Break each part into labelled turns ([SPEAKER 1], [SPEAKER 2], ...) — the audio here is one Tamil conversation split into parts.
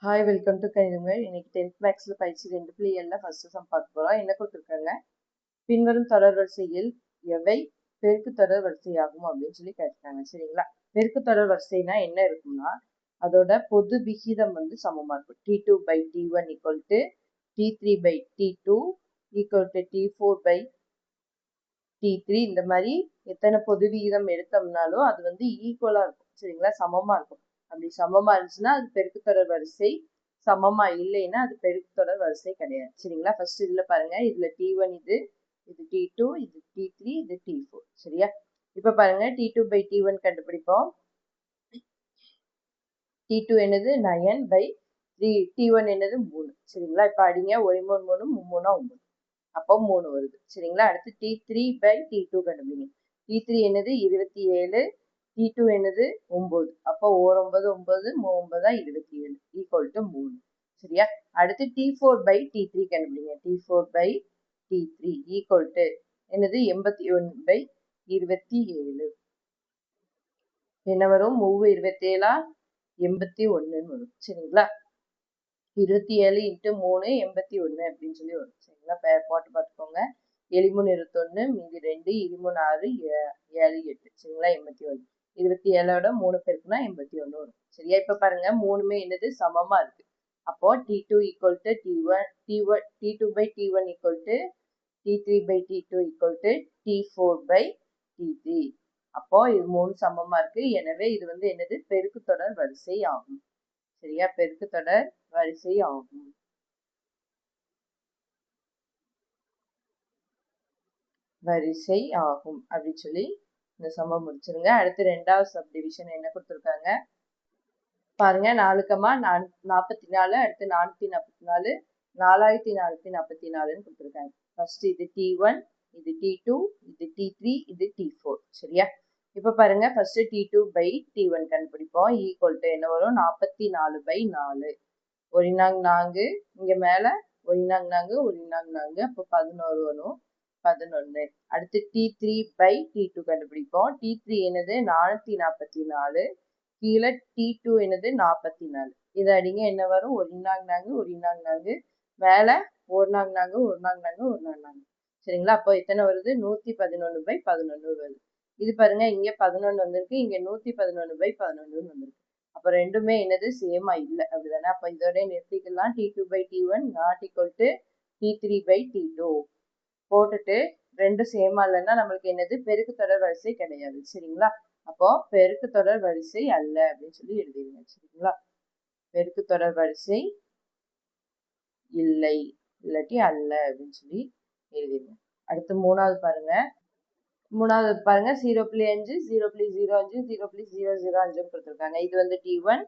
[SPEAKER 1] Hi welcome to கணிதங்கள். இன்னைக்கு 10th மேக்ஸ்ல பயிற்சி 2.7 ஃபர்ஸ்ட் சம் பார்க்க போறோம். என்ன கொடுத்துருக்காங்க, பின்வரும் தொடர் வரிசையில் எவை பெருக்கு தொடர் வரிசையாகும் அப்படின்னு சொல்லி கேட்டிருக்காங்க. சரிங்களா, பெருக்கு தொடர் வரிசைனா என்ன இருக்கும்னா அதோட பொது விகிதம் வந்து சமமா இருக்கும். T2 by T1 equal to T3 by T2 equal to T4 by T3. இந்த மாதிரி எத்தனை பொது விகிதம் எடுத்தோம்னாலும் அது வந்து ஈக்குவலா இருக்கும். சரிங்களா, சமமா இருக்கும். அப்படி சமமா இருந்துச்சுன்னா அது பெருக்கு தொடர் வரிசை, சமமா இல்லைன்னா அது பெருக்கு தொடர் வரிசை கிடையாது. சரிங்களா, ஃபர்ஸ்ட் இதுல பாருங்க, இதுல T1 இது T2, இது T3, இது T4. சரியா, இப்ப பாருங்க T2 by T1 கண்டுபிடிப்போம். T2 என்னது 9 by T1 என்னது 3. சரிங்களா, இப்ப அடிங்க 1 3 3 3 9, அப்போ 3 வருது. சரிங்களா, அடுத்து T3 by T2 கண்டுபிடிங்க. T3 என்னது 27, T2 என்னது 9, அப்போ 9 9 9 27 ஈக்குவல் டு 3. சரியா, அடுத்து T4 by T3 கண்டுபிடிங்க. T4 by T3 equal to என்னது 81 by 27. என்ன வரும், 3 27 81 வரும். சரிங்களா, 27 × 3 81 அப்படின்னு சொல்லி வரும். சரிங்களா, போட்டு பார்த்துக்கோங்க. 7 3 21, மீதி 2, 23 6, 7 8. சரிங்களா, 81. 27ஓட 3 பெருக்குனா 81 வரும். சரியா, இப்ப பாருங்க மூணுமே என்னது சமமா இருக்கு. அப்போ T2 equal to T2 by T1 equal to T3 by T2 equal to T4 by T3. அப்போ இது மூணு சமமா இருக்கு. எனவே இது வந்து என்னது பெருக்கு தொடர் வரிசை ஆகும். சரியா, பெருக்கு தொடர் வரிசை ஆகும். வரிசை ஆகும் அப்படின்னு சொல்லி இந்த சமம் முடிச்சிருங்க. அடுத்து ரெண்டாவது சப்டிவிஷன் என்ன கொடுத்துருக்காங்க பாருங்க. 4,44, அடுத்து 444, 4444 கொடுத்துருக்காங்க. ஃபர்ஸ்ட் இது T1, இது T2, இது T3, இது T4. சரியா, இப்ப பாருங்க ஃபர்ஸ்ட் T2 by T1 கண்டுபிடிப்போம். ஈக்குவல் டு என்ன வரும், 44 by 4. ஒரு நாங்க 4, இங்க மேல ஒரு நாங்க 4, அப்போ 11 வரும். 11. அடுத்து T3 by T2 கண்டுபிடிப்போம். T3 என்னது 444, கீழே T2 என்னது 44. இதை அடிங்க, என்ன வரும், ஒரு நாங்க மேல ஒரு நாங்க. சரிங்களா, அப்போ எத்தனை வருது, 111 by 11 வருது. இது பாருங்க, இங்க 11 வந்திருக்கு, இங்க 111 by 11 வந்திருக்கு. அப்ப ரெண்டுமே என்னது சேமா இல்ல, அப்படிதானே. அப்ப இதோட நிறுத்திக்கலாம். T2 by T1 not equal to T3 by T2 போட்டுட்டு ரெண்டு சேமா இல்லைன்னா நம்மளுக்கு என்னது பெருக்கு தொடர் வரிசை கிடையாது. சரிங்களா, அப்போ பெருக்கு தொடர் வரிசை அல்ல அப்படின்னு சொல்லி எழுதிருங்க. சரிங்களா, பெருக்கு தொடர் வரிசை இல்லை, இல்லாட்டி அல்ல அப்படின்னு சொல்லி எழுதிருங்க. அடுத்து மூணாவது பாருங்க. 0.5 0.05 0.005 கொடுத்துருக்காங்க. இது வந்து T1,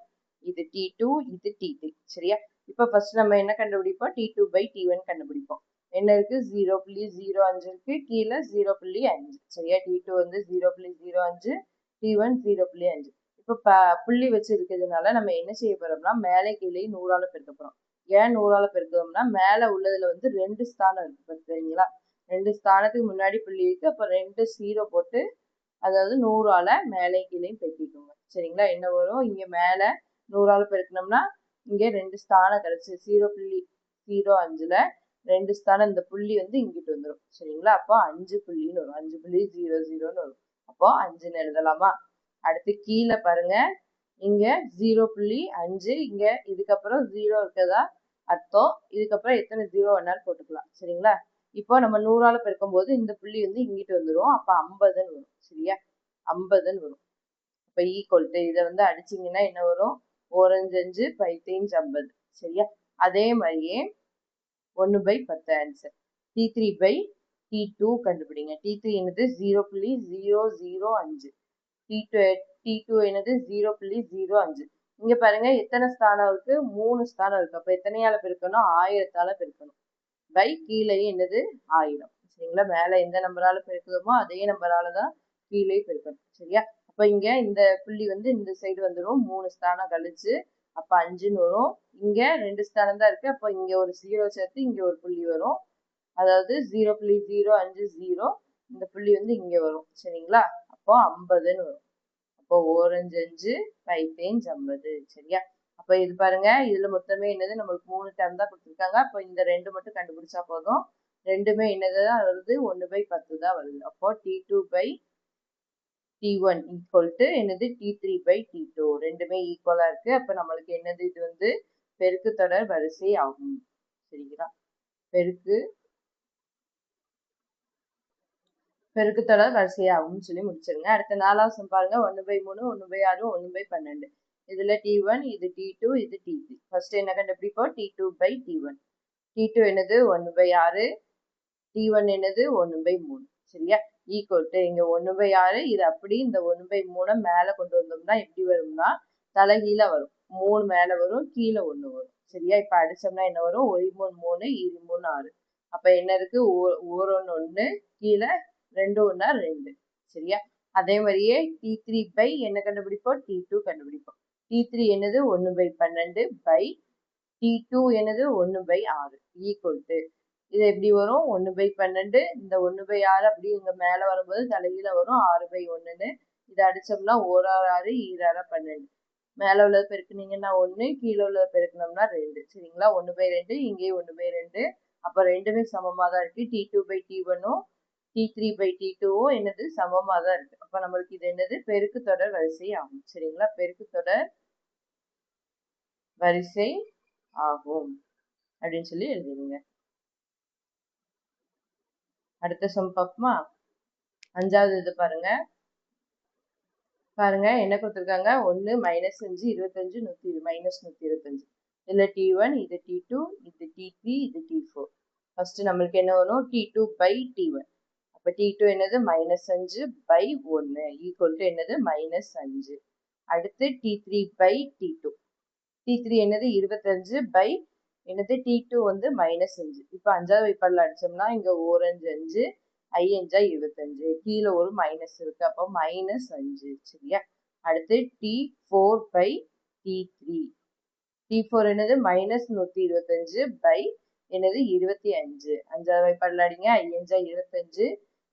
[SPEAKER 1] இது T2, இது T3. சரியா, இப்ப ஃபர்ஸ்ட் நம்ம என்ன கண்டுபிடிப்போம், T2 by T1 கண்டுபிடிப்போம். என்ன இருக்கு, 0.05 இருக்கு, கீழே 0.5. சரியா, T2 வந்து 0.05, T1 0.5. இப்ப புள்ளி வச்சு இருக்கிறதுனால நம்ம என்ன செய்ய போறோம்னா மேலே கீழே 100ஆல பெருக்க போறோம். ஏன் 100ஆல பெருக்கிறோம்னா மேல உள்ளதுல வந்து 2 ஸ்தானம் இருக்கு. சரிங்களா, 2 ஸ்தானத்துக்கு முன்னாடி புள்ளி இருக்கு, அப்ப 2 0 போட்டு, அதாவது 100ஆல மேலே கீழே பெருக்கிக்கோங்க. சரிங்களா, என்ன வரும், இங்க மேல 100ஆல பெருக்கணும்னா இங்க 2 ஸ்தானம் கிடைச்சு 0.05ல 2 ஸ்தானம், இந்த புள்ளி வந்து இங்கிட்டு வந்துடும். சரிங்களா, அப்போ 5 புள்ளின்னு வரும், 5.00ன்னு வரும். அப்போ 5ன்னு எழுதலாமா. அடுத்து கீழே பாருங்க, இங்க 0.5, இங்க இதுக்கப்புறம் 0 இருக்கதா அர்த்தம். இதுக்கப்புறம் எத்தனை 0 வேணாலும் போட்டுக்கலாம். சரிங்களா, இப்போ நம்ம 100ஆல பெருக்கும் போது இந்த புள்ளி வந்து இங்கிட்டு வந்துடும், அப்ப 50ன்னு வரும். சரியா, 50ன்னு வரும். இப்ப ஈக்குவல் டு இதை வந்து அடிச்சிங்கன்னா என்ன வரும், 4×5 5×50. சரியா, அதே மாதிரியே 1/10 ஆன்சர். T3 by T2 கண்டுபிடிங்க. T3 என்னது 0.005, T2 என்னது 0.05. இங்க பாருங்க எத்தனை ஸ்தானம் இருக்கு, 3 ஸ்தானம் இருக்கு. அப்ப எத்தனையால பெருக்கணும், 1000ஆல பெருக்கணும். பை கீழே என்னது 1000. சரிங்களா, மேல எந்த நம்பரால பெருக்குதோமோ அதே நம்பரால தான் கீழே பெருக்கணும். சரியா, அப்ப இங்க இந்த புள்ளி வந்து இந்த சைடு வந்துடும், 3 ஸ்தானம் கழிச்சு, அப்ப 5ன்னு வரும். இங்க 2 ஸ்தானம் தான் இருக்கு, அப்ப இங்க ஒரு 0 சேர்த்து இங்க ஒரு புள்ளி வரும், அதாவது 0.050. இந்த புள்ளி வந்து இங்க வரும். சரிங்களா, அப்போ 50ன்னு வரும். அப்போ 4×5 5×50. சரியா, அப்ப இது பாருங்க, இதுல மொத்தமே என்னது நம்மளுக்கு 3 டேர்ம் தான் கொடுத்துருக்காங்க. அப்போ இந்த 2 மட்டும் கண்டுபிடிச்சா போதும். ரெண்டுமே என்னதுதான் வருது, 1/10 தான் வருது. அப்போ T2/T1 ஈக்குவல் டு என்னது T3/T2 ரெண்டுமே ஈக்குவலா இருக்கு. அப்ப நம்மளுக்கு என்னது, இது வந்து பெருக்கு தொடர் வரிசை ஆகும். சரிங்களா? பெருக்கு தொடர் வரிசையாகும்னு சொல்லி முடிச்சிருங்க. அடுத்த 4வது சம் பாருங்க. 1/3 1/6 1/12. இதுல T1 இது T2 இது T3. ஃபர்ஸ்ட் என்ன கண்டுபிடிப்போம், T2/T1. T2 என்னது 1/6, T1 என்னது 1/3. சரியா? ஈக்குவல் டு இங்க 1/6 இது அப்படி இந்த 1/3 மேல கொண்டு வந்தோம்னா எப்படி வரும்னா தலைகீழ வரும். 3 மேல வரும், கீழே 1 வரும். சரியா? இப்ப அடிச்சோம்னா என்ன வரும், 1 3 3 2 3 6. அப்ப என்ன இருக்கு, 1 1 கீழே 2 1 2. சரியா? அதே மாதிரியே T3 என்ன கண்டுபிடிப்போம், T2 கண்டுபிடிப்போம். T3 என்னது 1/12 T2 என்னது 1/6 ஈக்குவல் டு இது எப்படி வரும், 1/12 இந்த 1/6 அப்படி இங்க மேல வரும்போது தலைகீழ வரும், 6/1. இதை அடிச்சோம்னா 1 6 2 12. மேல உள்ளது பெருக்குனீங்கன்னா 1, கீழே உள்ளது பெருக்கணும்னா 2. சரிங்களா? 1/2 இங்கேயும் 1/2. அப்ப ரெண்டுமே சமமா தான் இருக்கு. T2/T1ம் T3/T2ம் என்னது சமமா தான் இருக்கு. அப்ப நம்மளுக்கு இது என்னது பெருக்கு தொடர் வரிசை ஆகும். சரிங்களா? பெருக்கு தொடர் வரிசை ஆகும் அப்படின்னு சொல்லி எழுதிடுங்க. அடுத்த சம் பார்ப்போமா? 5வது இது பாருங்க. பாருங்க என்ன கொடுத்துருக்காங்க, 1 -5 25 -125. இதுல T1 இது T2 இது T3 இது T4. ஃபர்ஸ்ட் நம்மளுக்கு என்ன வரும், T2/T1. அப்ப T2 என்னது -5/1 ஈக்குவல் டு என்னது -5. அடுத்து T3/T2. T3 என்னது 25 என்னது T2 வந்து -5. இப்ப 5வது வைப்பாடுல அடிச்சோம்னா இங்க 4 5 5 5 25 கீழே ஒரு மைனஸ் இருக்கு. அப்போ -5. சரியா? அடுத்து T4/T3. T4 என்னது -125 என்னது 25. 5வது வைப்பாடுல அடிங்க, 5 25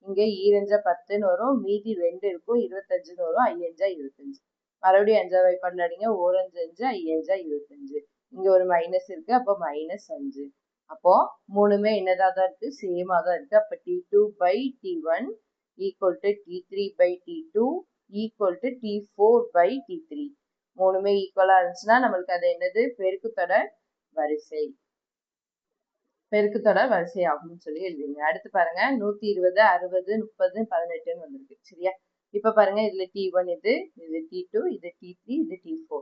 [SPEAKER 1] இங்க 2 10ன்னு வரும், மீதி 2 இருக்கும், 25ன்னு வரும், 5 25. மறுபடியும் 5வது வைப்பாடுல அடிங்க, 4 5 5 25. இங்க ஒரு மைனஸ் இருக்கு, அப்போ -5. அப்போ மூணுமே என்னதா தான் இருக்கு, சேமா தான் இருக்கு. அப்ப T2/T1 equal to T3/T2 equal to T4/T3. மூணுமே ஈக்குவலா இருந்துச்சுன்னா நம்மளுக்கு அது என்னது பெருக்கு தொடர் வரிசை. பெருக்கு தொடர் வரிசை ஆகும்னு சொல்லி எழுதுங்க. அடுத்து பாருங்க, 120 60 30 18ன்னு வந்திருக்கு. சரியா? இப்ப பாருங்க, இதுல T1 இது T2 இது T3 இது T4.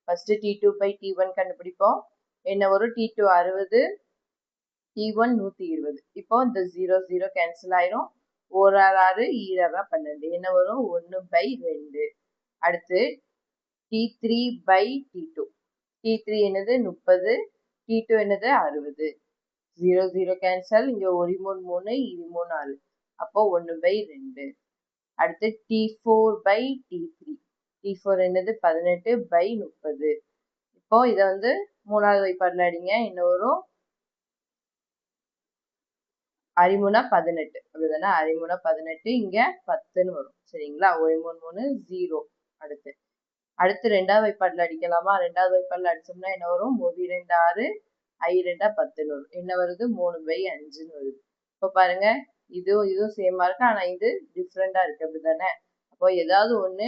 [SPEAKER 1] ஃபர்ஸ்ட் T2/T1 கண்டுபிடிப்போம். என்ன வரும், T2 60 T1 120. இப்போ இந்த 0 0 கேன்சல் ஆயிரும். 1 6 2 12 என்ன வரும், 1/2. அடுத்து T3/T2. T3 என்னது 30, T2 என்னது 60. 0 0 கேன்சல், இங்க 1 3 3 2 3 6. அப்போ 1/2. அடுத்து T4/T3. T4 என்னது 18/30. இப்போ இத வந்து 3வது வைப்பாடுல அடிங்க, என்ன வரும், 6 3 18 அப்படிதானே, 6 3 18 இங்க 10ன்னு வரும். சரிங்களா? 1 3 3 0. அடுத்து 2வது வைப்பாடுல அடிக்கலாமா? 2வது வைப்பாடுல அடிச்சோம்னா என்ன வரும், 1 2 6 2 10ன்னு வரும். என்ன வருது, 3/5ன்னு வருது. இப்போ பாருங்க, இதுவும் சேமா இருக்கு, ஆனா இது டிஃப்ரெண்டா இருக்கு. அப்படிதானே? அப்போ ஏதாவது ஒண்ணு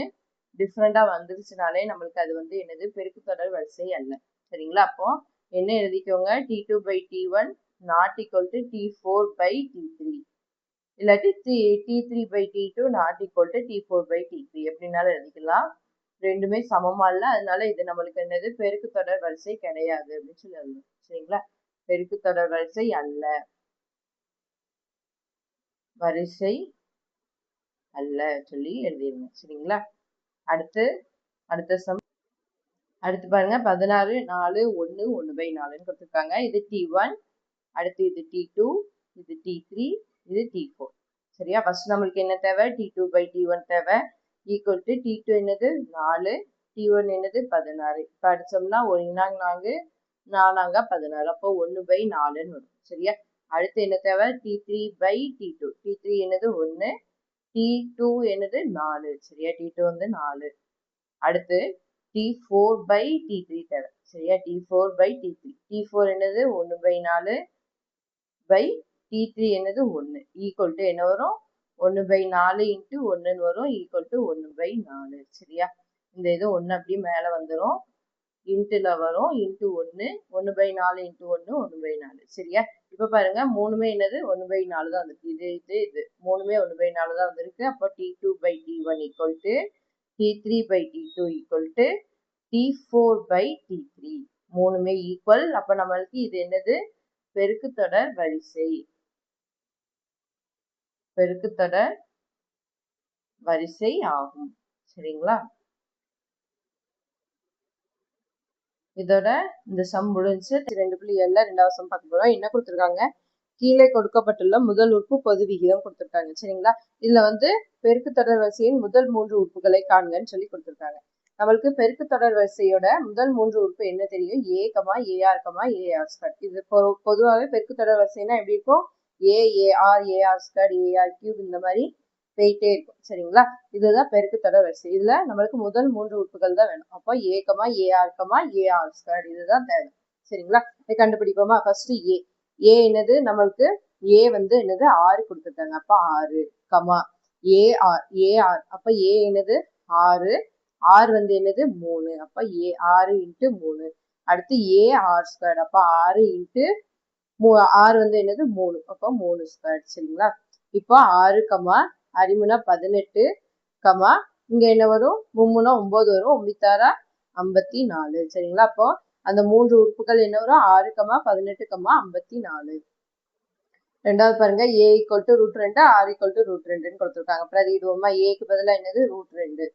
[SPEAKER 1] டிஃப்ரெண்டா வந்துருச்சுனாலே நம்மளுக்கு அது வந்து என்னது பெருக்கு தொடர் வரிசை அல்ல. சரிங்களா? அப்போ என்ன எழுதிக்கோங்க, T2/T1 not equal to T4/T3. இல்லாட்டி T3/T2 not equal to T4/T3 எப்படின்னாலும் எழுதிக்கலாம். ரெண்டுமே சமமா இல்ல, அதனால இது நம்மளுக்கு என்னது பெருக்கு தொடர் வரிசை கிடையாது அப்படின்னு சொல்லி எழுதணும். சரிங்களா? பெருக்கு தொடர் வரிசை அல்ல, வரிசை அல்ல சொல்லி எழுதிருங்க. சரிங்களா? அடுத்த சம். அடுத்து பாருங்க, 16 4 1 1/4ன்னு கொடுத்துருக்காங்க. இது T1, அடுத்து இது T2 இது T3 இது T4. சரியா? ஃபர்ஸ்ட் நம்மளுக்கு என்ன தேவை, T2/T1 தேவை. ஈக்குவல் டு T2 என்னது 4, T1 என்னது 16. இப்போ அடிச்சோம்னா 1 4 4 16. அப்போ 1/4ன்னு வரும். சரியா? அடுத்து என்ன தேவை, T3/T2. T3 என்னது 1, T2 என்னது 4. சரியா? T2 வந்து 4. அடுத்து T4 by T3 தேவை சரியா. T4 by T3. T4 என்னது 1/4 by T3 என்னது 1 equal to என்ன வரும் 1/4 into 1 வரும் equal to 1/4 சரியா. இந்த இது 1 அப்படியே மேல வந்துரும் இன்ட்டுல வரும் இன்ட்டு 1 1/4 into 1 1/4 சரியா. இப்ப பாருங்க மூணுமே என்னது 1/4 தான் வந்திருக்கு. இது மூணுமே 1/4 தான் வந்திருக்கு. அப்போ T2 by T1 equal to T3 by T2 equal to T4 by T3 மூணுமே ஈக்குவல். அப்ப நம்மளுக்கு இது என்னது பெருக்குத்தொடர் வரிசை. பெருக்குத்தொடர் வரிசை ஆகும் சரிங்களா. இதோட இந்த சம் முடிஞ்சு 2.7 ரெண்டாவது சம் பார்க்க போறோம். என்ன கொடுத்துருக்காங்க, கீழே கொடுக்கப்பட்டுள்ள முதல் உறுப்பு பொது விகிதம் கொடுத்துருக்காங்க சரிங்களா. இதுல வந்து பெருக்குத்தொடர் வரிசையின் முதல் 3 உறுப்புகளை காண்கன்னு சொல்லி கொடுத்துருக்காங்க. நம்மளுக்கு பெருக்குத்தொடர் வரிசையோட முதல் 3 உறுப்பு என்ன தெரியும், A, AR, AR². இது பொதுவாகவே பெருக்குத்தொடர் வரிசைனா எப்படி இருக்கும், AR, AR², AR³ இந்த மாதிரி போயிட்டே இருக்கும் சரிங்களா. இதுதான் பெருக்குத்தொடர் வரிசை. இதுல நம்மளுக்கு முதல் 3 உறுப்புகள் தான் வேணும். அப்போ A, AR, AR² இதுதான் தேவை சரிங்களா. இதை கண்டுபிடிப்போமா. ஃபர்ஸ்ட் A என்னது நம்மளுக்கு A வந்து என்னது 6 கொடுத்துருக்காங்க. அப்ப 6 AR அப்ப A என்னது 6 R வந்து என்னது 3 அப்ப 6 into 3. அடுத்து AR². அப்ப 6 into R வந்து என்னது 3 அப்ப 3² சரிங்களா. இப்போ 6 6 18 இங்க என்ன வரும் 3 9 வரும் 9 54 சரிங்களா. அப்போ அந்த 3 உறுப்புகள் என்ன வரும் 6 18 54. ரெண்டாவது பாருங்க A equal to √2 R equal to √2 கொடுத்துருக்காங்க. பிரதியிடுவோமா. Aக்கு பதிலாக என்னது √2.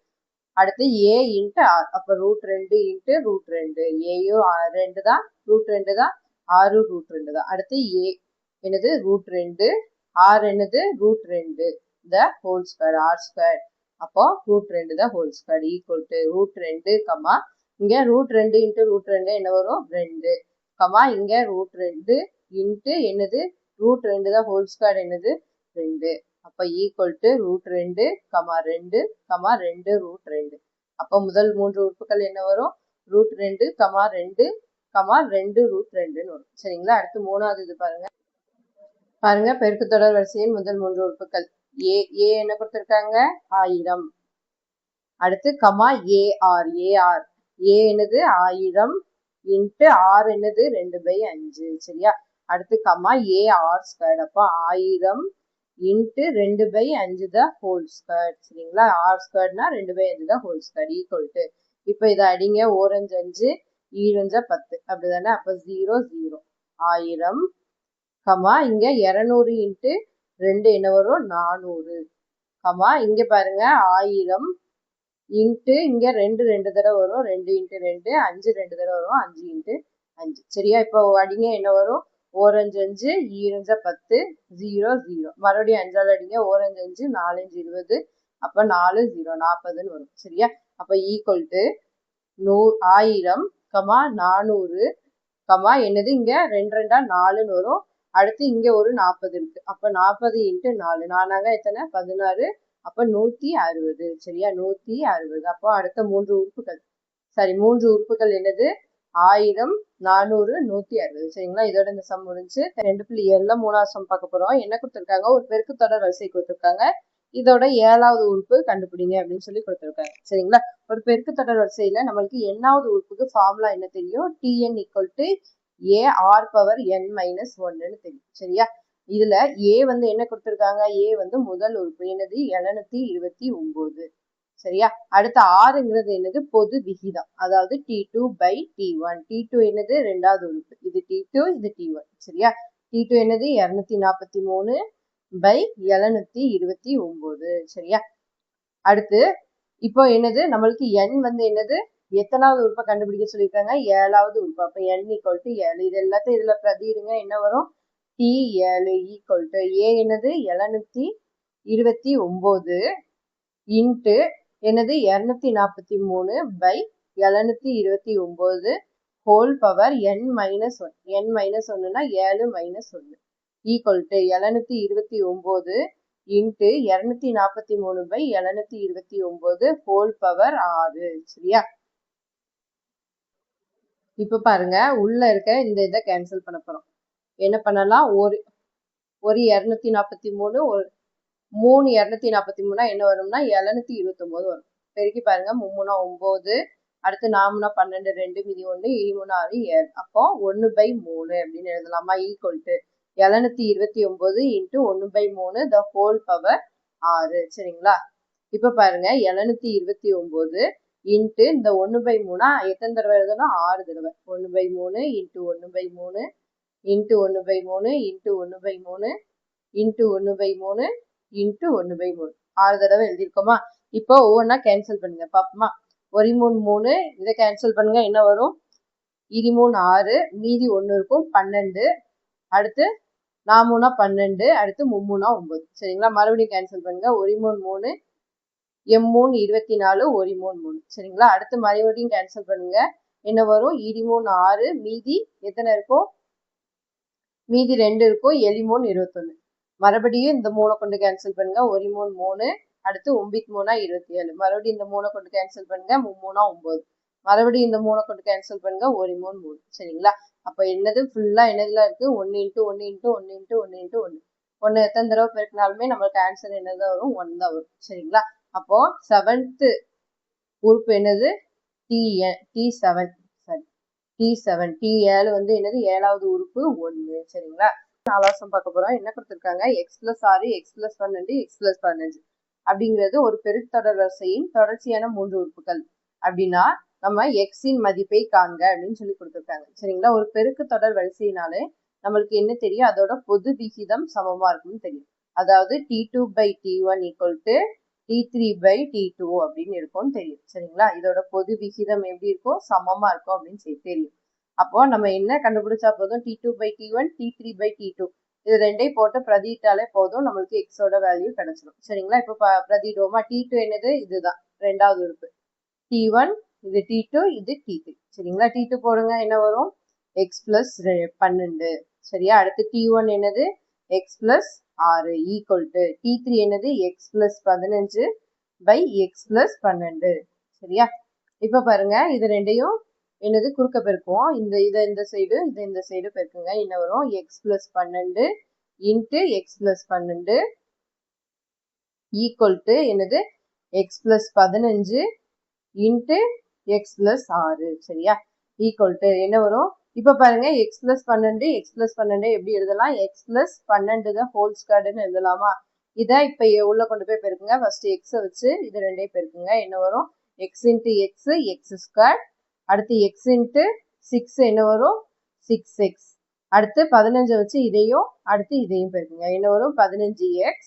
[SPEAKER 1] அடுத்து A into R அப்ப √2 into √2 Aயும் 2 தான் √2 தான் R √2 தான். அடுத்து A என்னது √2 R என்னது √2 the whole square R². அப்போ √2 the whole square equal to √2 இங்க √2 into √2 என்ன வரும் 2 இங்க √2 into என்னது √2 the whole square என்னது 2 அப்ப equal to √2 2 2 √2. அப்ப முதல் 3 உறுப்புகள் என்ன வரும் √2 2 2 √2 வரும் சரிங்களா. அடுத்து மூணாவது இது பாருங்க பெருக்குத்தொடர் வரிசையின் முதல் 3 உறுப்புகள் A என்ன கொடுத்திருக்காங்க 1000. அடுத்து AR A என்னது 1000 into R என்னது 2/5 சரியா. அடுத்து AR². அப்ப 1000 into 2/5 the whole square சரிங்களா. R²னா 2/5 the whole square equal to இப்ப இதை அடிங்க 4 5 5 7 10 அப்படிதானே. அப்ப 0 0 1000 இங்க 200 into 2 என்ன வரும் 400 இங்க பாருங்க 1000 into இங்க 2 தடவை வரும் 2 into 2 5 2 தடவை வரும் 5 into 5 சரியா. இப்போ அடிங்க என்ன வரும் 4 5 5 7 10 0 0 மறுபடியும் 5ஆல் அடிங்க 4 5 5 4 5 20 அப்ப 4 0 40 வரும் சரியா. அப்ப ஈக்குவல் டு 1000 400 என்னது இங்க 2 2 4 வரும். அடுத்து இங்க ஒரு 40 இருக்கு. அப்ப 40 into 4 4ஆக எத்தனை 16 அப்ப 160 சரியா 160. அப்போ அடுத்த 3 உறுப்புகள் என்னது 1000 400 160 சரிங்களா. இதோட இந்த சம் முடிஞ்சு 2.7 மூணாவது சம் பார்க்க போறோம். என்ன கொடுத்திருக்காங்க, ஒரு பெருக்குத்தொடர் வரிசை கொடுத்திருக்காங்க. இதோட 7வது உறுப்பு கண்டுபிடிங்க அப்படின்னு சொல்லி கொடுத்திருக்காங்க சரிங்களா. ஒரு பெருக்குத்தொடர் வரிசையில நம்மளுக்கு எண்ணாவது உறுப்புக்கு ஃபார்முலா என்ன தெரியும், Tn equal to AR⁻n−1 தெரியும் சரியா. இதுல A வந்து என்ன கொடுத்திருக்காங்க, A வந்து முதல் உறுப்பு என்னது 729 சரியா. அடுத்து Rங்கிறது என்னது பொது விகிதம், அதாவது T2 by T1. T2 என்னது ரெண்டாவது உறுப்பு, இது T2 இது T1 சரியா. T2 என்னது 243 by 729 சரியா. அடுத்து இப்போ என்னது நம்மளுக்கு N வந்து என்னது எத்தனாவது உறுப்பை கண்டுபிடிக்க சொல்லியிருக்காங்க, 7வது உறுப்பு. அப்ப N equal to 7. இது எல்லாத்தையும் இதுல பிரதிடுங்க என்ன வரும் T7 equal to A என்னது 729 இன்ட்டு என்னது 243 by 729 whole power n-1. n-1னா 7 -1 equal to 729 into 243 by 729 whole power 6 சரியா. இப்போ பாருங்க உள்ள இருக்க இந்த இதை கேன்சல் பண்ண போறோம். என்ன பண்ணலாம், ஒரு 243 ஒரு 3 243 என்ன வரும்னா 729 வரும். பெருக்கி பாருங்க 3 9 அடுத்து 4 12 2 மீதி 1 3 6 7 அப்போ 1/3 அப்படின்னு எழுதலாமா, equal to 729 into 1/3 the whole power 6. சரிங்களா? இப்ப பாருங்க 729 இன்ட்டு இந்த 1/3 எத்தனை தடவை எழுதணும், 6 தடவை. 1/3 into 1/3 into 1/3 into 1/3 into 1/3 into 1/3 6 தடவை எழுதியிருக்கோமா? இப்போ ஒவ்வொன்றா கேன்சல் பண்ணுங்க பாப்போமா. 1 3 3 இதை கேன்சல் பண்ணுங்க, என்ன வரும், 3 6 மீதி 1 இருக்கும் 12 அடுத்து 4 12 அடுத்து 3 9. சரிங்களா? மறுபடியும் கேன்சல் பண்ணுங்க. 1 3 3 3 24 1 3 3. சரிங்களா? அடுத்து மறுபடியும் கேன்சல் பண்ணுங்க, என்ன வரும், 3 6 மீதி எத்தனை இருக்கும், மீதி 2 இருக்கும் 7 3 21. மறுபடியும் இந்த 3 கொண்டு கேன்சல் பண்ணுங்க. 1 3 3 அடுத்து 9 3 27. மறுபடியும் இந்த 3 கொண்டு கேன்சல் பண்ணுங்க. 3 9. மறுபடியும் இந்த 3 கொண்டு கேன்சல் பண்ணுங்க. 1 3 3. சரிங்களா? அப்ப என்னது ஃபுல்லா என்னதுல இருக்கு, 1 இன்ட்டு 1 இன்ட்டு 1 இன்ட்டு 1 இன்ட்டு 1. 1 எத்தனை தடவை பெருக்கினாலுமே நம்மளுக்கு ஆன்சர் என்னதான் வரும், 1 தான் வரும். சரிங்களா? அப்போ 7th உறுப்பு என்னது, T7. சரி, T7 T7 வந்து என்னது, 7வது உறுப்பு 1. சரிங்களா? 4 பார்க்க போறோம். என்ன கொடுத்திருக்காங்க, x plus 6 x plus 12 x plus 15 அப்படிங்கிறது ஒரு பெருத்தொடர் வரிசையின் தொடர்ச்சியான 3 உறுப்புகள். அப்படின்னா நம்ம எக்ஸின் மதிப்பை காண்க அப்படின்னு சொல்லி கொடுத்திருக்காங்க. சரிங்களா? ஒரு பெருக்கு தொடர் வரிசையினாலே நம்மளுக்கு என்ன தெரியும், அதோட பொது விகிதம் சமமா இருக்குன்னு தெரியும். அதாவது T2/T1 equal to T3/T2 அப்படின்னு இருக்கும்னு தெரியும். சரிங்களா? இதோட பொது விகிதம் எப்படி இருக்கும், சமமா இருக்கும் அப்படின்னு சொல்லி தெரியும். அப்போ நம்ம என்ன கண்டுபிடிச்சா போதும், T2/T1 T3/T2 இது ரெண்டையும் போட்டு பிரதிட்டாலே போதும், நம்மளுக்கு எக்ஸோட வேல்யூ கிடைச்சிடும். சரிங்களா? இப்போ பிரதிடுவோமா. T2 என்னது, இதுதான் 2வது உறுப்பு. T1 இது T2 இது T3. சரிங்களா? T2 போடுங்க, என்ன வரும், x plus 12. சரியா? அடுத்து T1 என்னது, x plus 6 equal to T3 என்னது, x plus 15 by x plus 12. சரியா? இப்ப பாருங்க இது ரெண்டையும் என்னது குறுக்க பெருக்குவோம். இந்த சைடு இந்த சைடு பெருக்குங்க, என்ன வரும், x plus 12 into x plus 12 equal to என்னது, x plus 15 into x plus 6. சரியா? ஈக்குவல் டு என்ன வரும், இப்ப பாருங்க x plus 12 எப்படி எழுதலாம், x plus 12 the whole squareன்னு எழுதலாமா. இதை இப்ப உள்ள கொண்டு போய் பெருக்குங்க. ஃபர்ஸ்ட் x வச்சு இது ரெண்டையும் பெருக்குங்க, என்ன வரும், x into x x square அடுத்து x into 6 என்ன வரும், 6x அடுத்து 15 வச்சு இதையும் அடுத்து இதையும் பெருக்குங்க, என்ன வரும், 15x